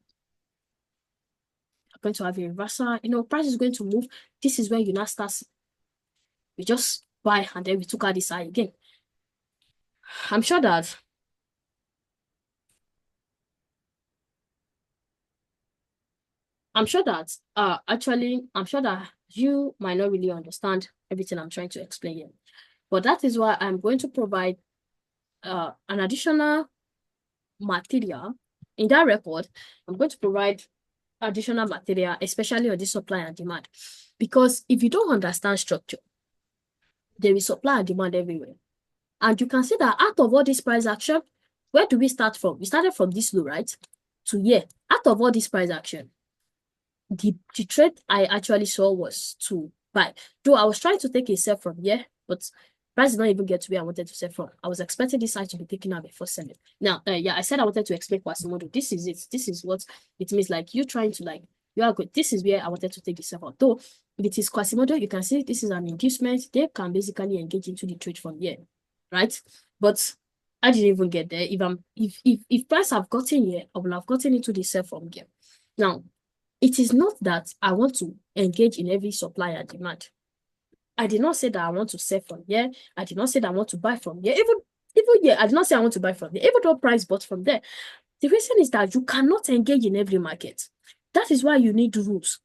[SPEAKER 1] We're going to have a reversal. You know, price is going to move. This is where you now start. We just buy and then we took out this high again. I'm sure that you might not really understand everything I'm trying to explain here. But that is why I'm going to provide an additional material. In that record, I'm going to provide additional material, especially on this supply and demand. Because if you don't understand structure, there is supply and demand everywhere. And you can see that out of all this price action, where do we start from? We started from this low, right? To here. Out of all this price action, the trade I actually saw was to buy. Though I was trying to take a sell from here, but price did not even get to where I wanted to sell from. I was expecting this side to be taken out before selling. Now, I said I wanted to explain Quasimodo. This is it. This is what it means. Like you trying to you are good. This is where I wanted to take the sell from. Though if it is Quasimodo, you can see this is an inducement. They can basically engage into the trade from here, right? But I didn't even get there. If price have gotten here, I will have gotten into the sell from here. Now, it is not that I want to engage in every supply and demand. I did not say that I want to sell from here. I did not say that I want to buy from here. Even yeah, I did not say I want to buy from there. Even though price bought from there. The reason is that you cannot engage in every market. That is why you need rules.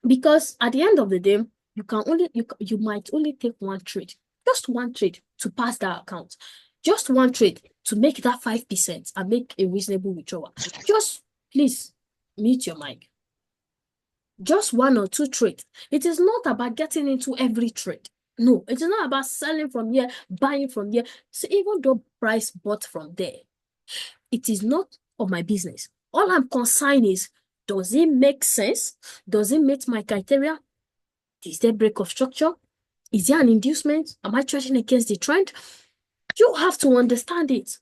[SPEAKER 1] Because at the end of the day, you might only take one trade, just one trade to pass that account, just one trade to make that 5% and make a reasonable withdrawal. Just please mute your mic. Just one or two trades. It is not about getting into every trade. No, it is not about selling from here, buying from here. So even though price bought from there, it is not of my business. All I'm concerned is, does it make sense? Does it meet my criteria? Is there break of structure? Is there an inducement? Am I trading against the trend? You have to understand it.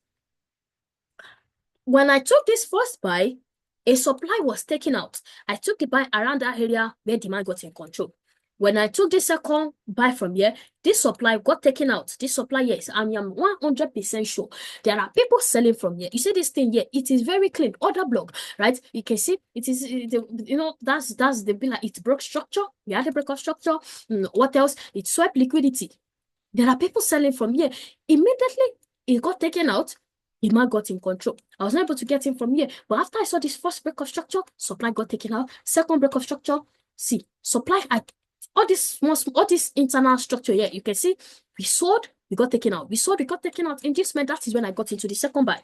[SPEAKER 1] When I took this first buy, a supply was taken out. I took the buy around that area where demand got in control. When I took the second buy from here, this supply got taken out. This supply, yes, I am 100% sure. There are people selling from here. You see this thing here, it is very clean. Order block, right? You can see it is, that's the bill. It broke structure. We had a break of structure. What else? It swept liquidity. There are people selling from here. Immediately, it got taken out. Demand got in control. I was not able to get in from here. But after I saw this first break of structure, supply got taken out. Second break of structure, see, supply had all this internal structure here. You can see we sold, we got taken out. We sold, we got taken out. Inducement, that is when I got into the second buy.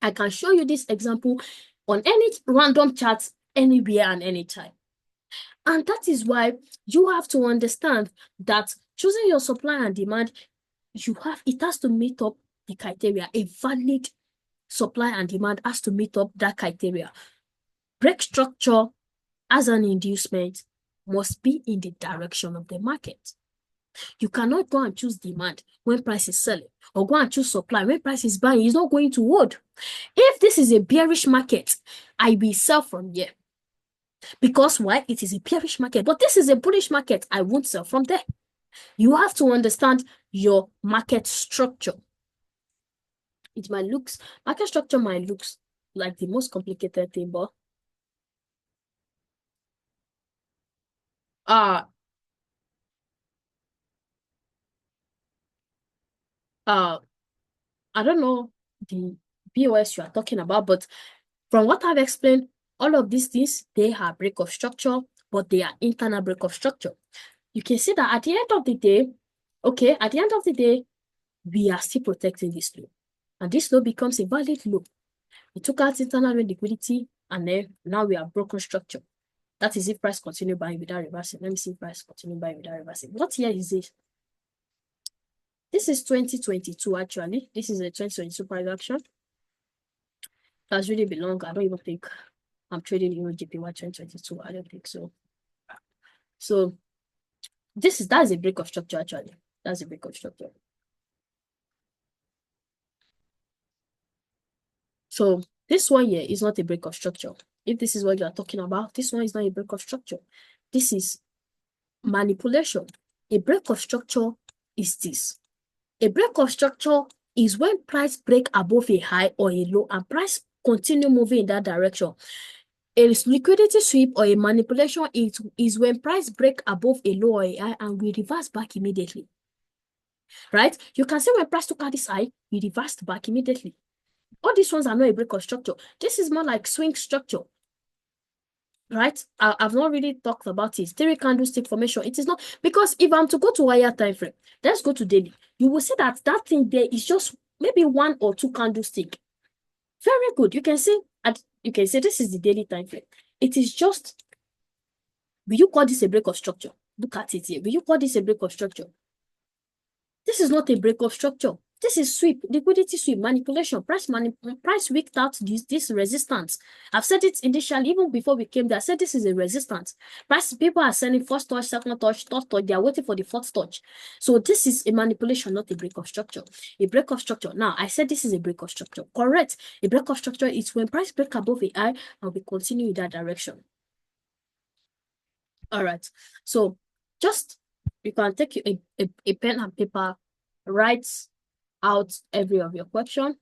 [SPEAKER 1] I can show you this example on any random chart, anywhere and anytime. And that is why you have to understand that choosing your supply and demand, it has to meet up the criteria. A valid supply and demand has to meet up that criteria. Break structure as an inducement must be in the direction of the market. You cannot go and choose demand when price is selling, or go and choose supply when price is buying. It's not going to hold. If this is a bearish market, I will sell from here. Because why? It is a bearish market. But this is a bullish market. I won't sell from there. You have to understand your market structure. Market structure might look like the most complicated thing, but I don't know the POS you are talking about, but from what I've explained, all of these things, they have break of structure, but they are internal break of structure. You can see that at the end of the day, we are still protecting this low. And this low becomes a valid low. We took out internal liquidity, and then now we have broken structure. That is if price continue buying without reversing. Let me see if price continue buying without reversing. What year is this? This is 2022, actually. This is a 2022 price action. That's really been long. I don't even think I'm trading Euro JPY 2022. I don't think so. So that's a break of structure, actually. That's a break of structure. So this one here is not a break of structure. If this is what you are talking about, this one is not a break of structure. This is manipulation. A break of structure is this. A break of structure is when price break above a high or a low and price continue moving in that direction. A liquidity sweep or a manipulation is when price break above a low or a high and we reverse back immediately. Right? You can see when price took out this high, we reversed back immediately. All these ones are not a break of structure. This is more like swing structure. Right? I've not really talked about it. 3 candlestick formation. It is not, because if I'm to go to higher time frame, let's go to daily. You will see that thing there is just maybe 1 or 2 candlestick. Very good. You can see this is the daily time frame. It is just, will you call this a break of structure? Look at it here. Will you call this a break of structure? This is not a break of structure. This is sweep, liquidity sweep, manipulation, price wicked out this resistance. I've said it initially, even before we came there, I said this is a resistance. People are selling first touch, second touch, third touch, they are waiting for the fourth touch. So this is a manipulation, not a break of structure. A break of structure. Now, I said this is a break of structure. Correct. A break of structure is when price break above a high and we continue in that direction. All right. So just, you can take a pen and paper, write out every of your question.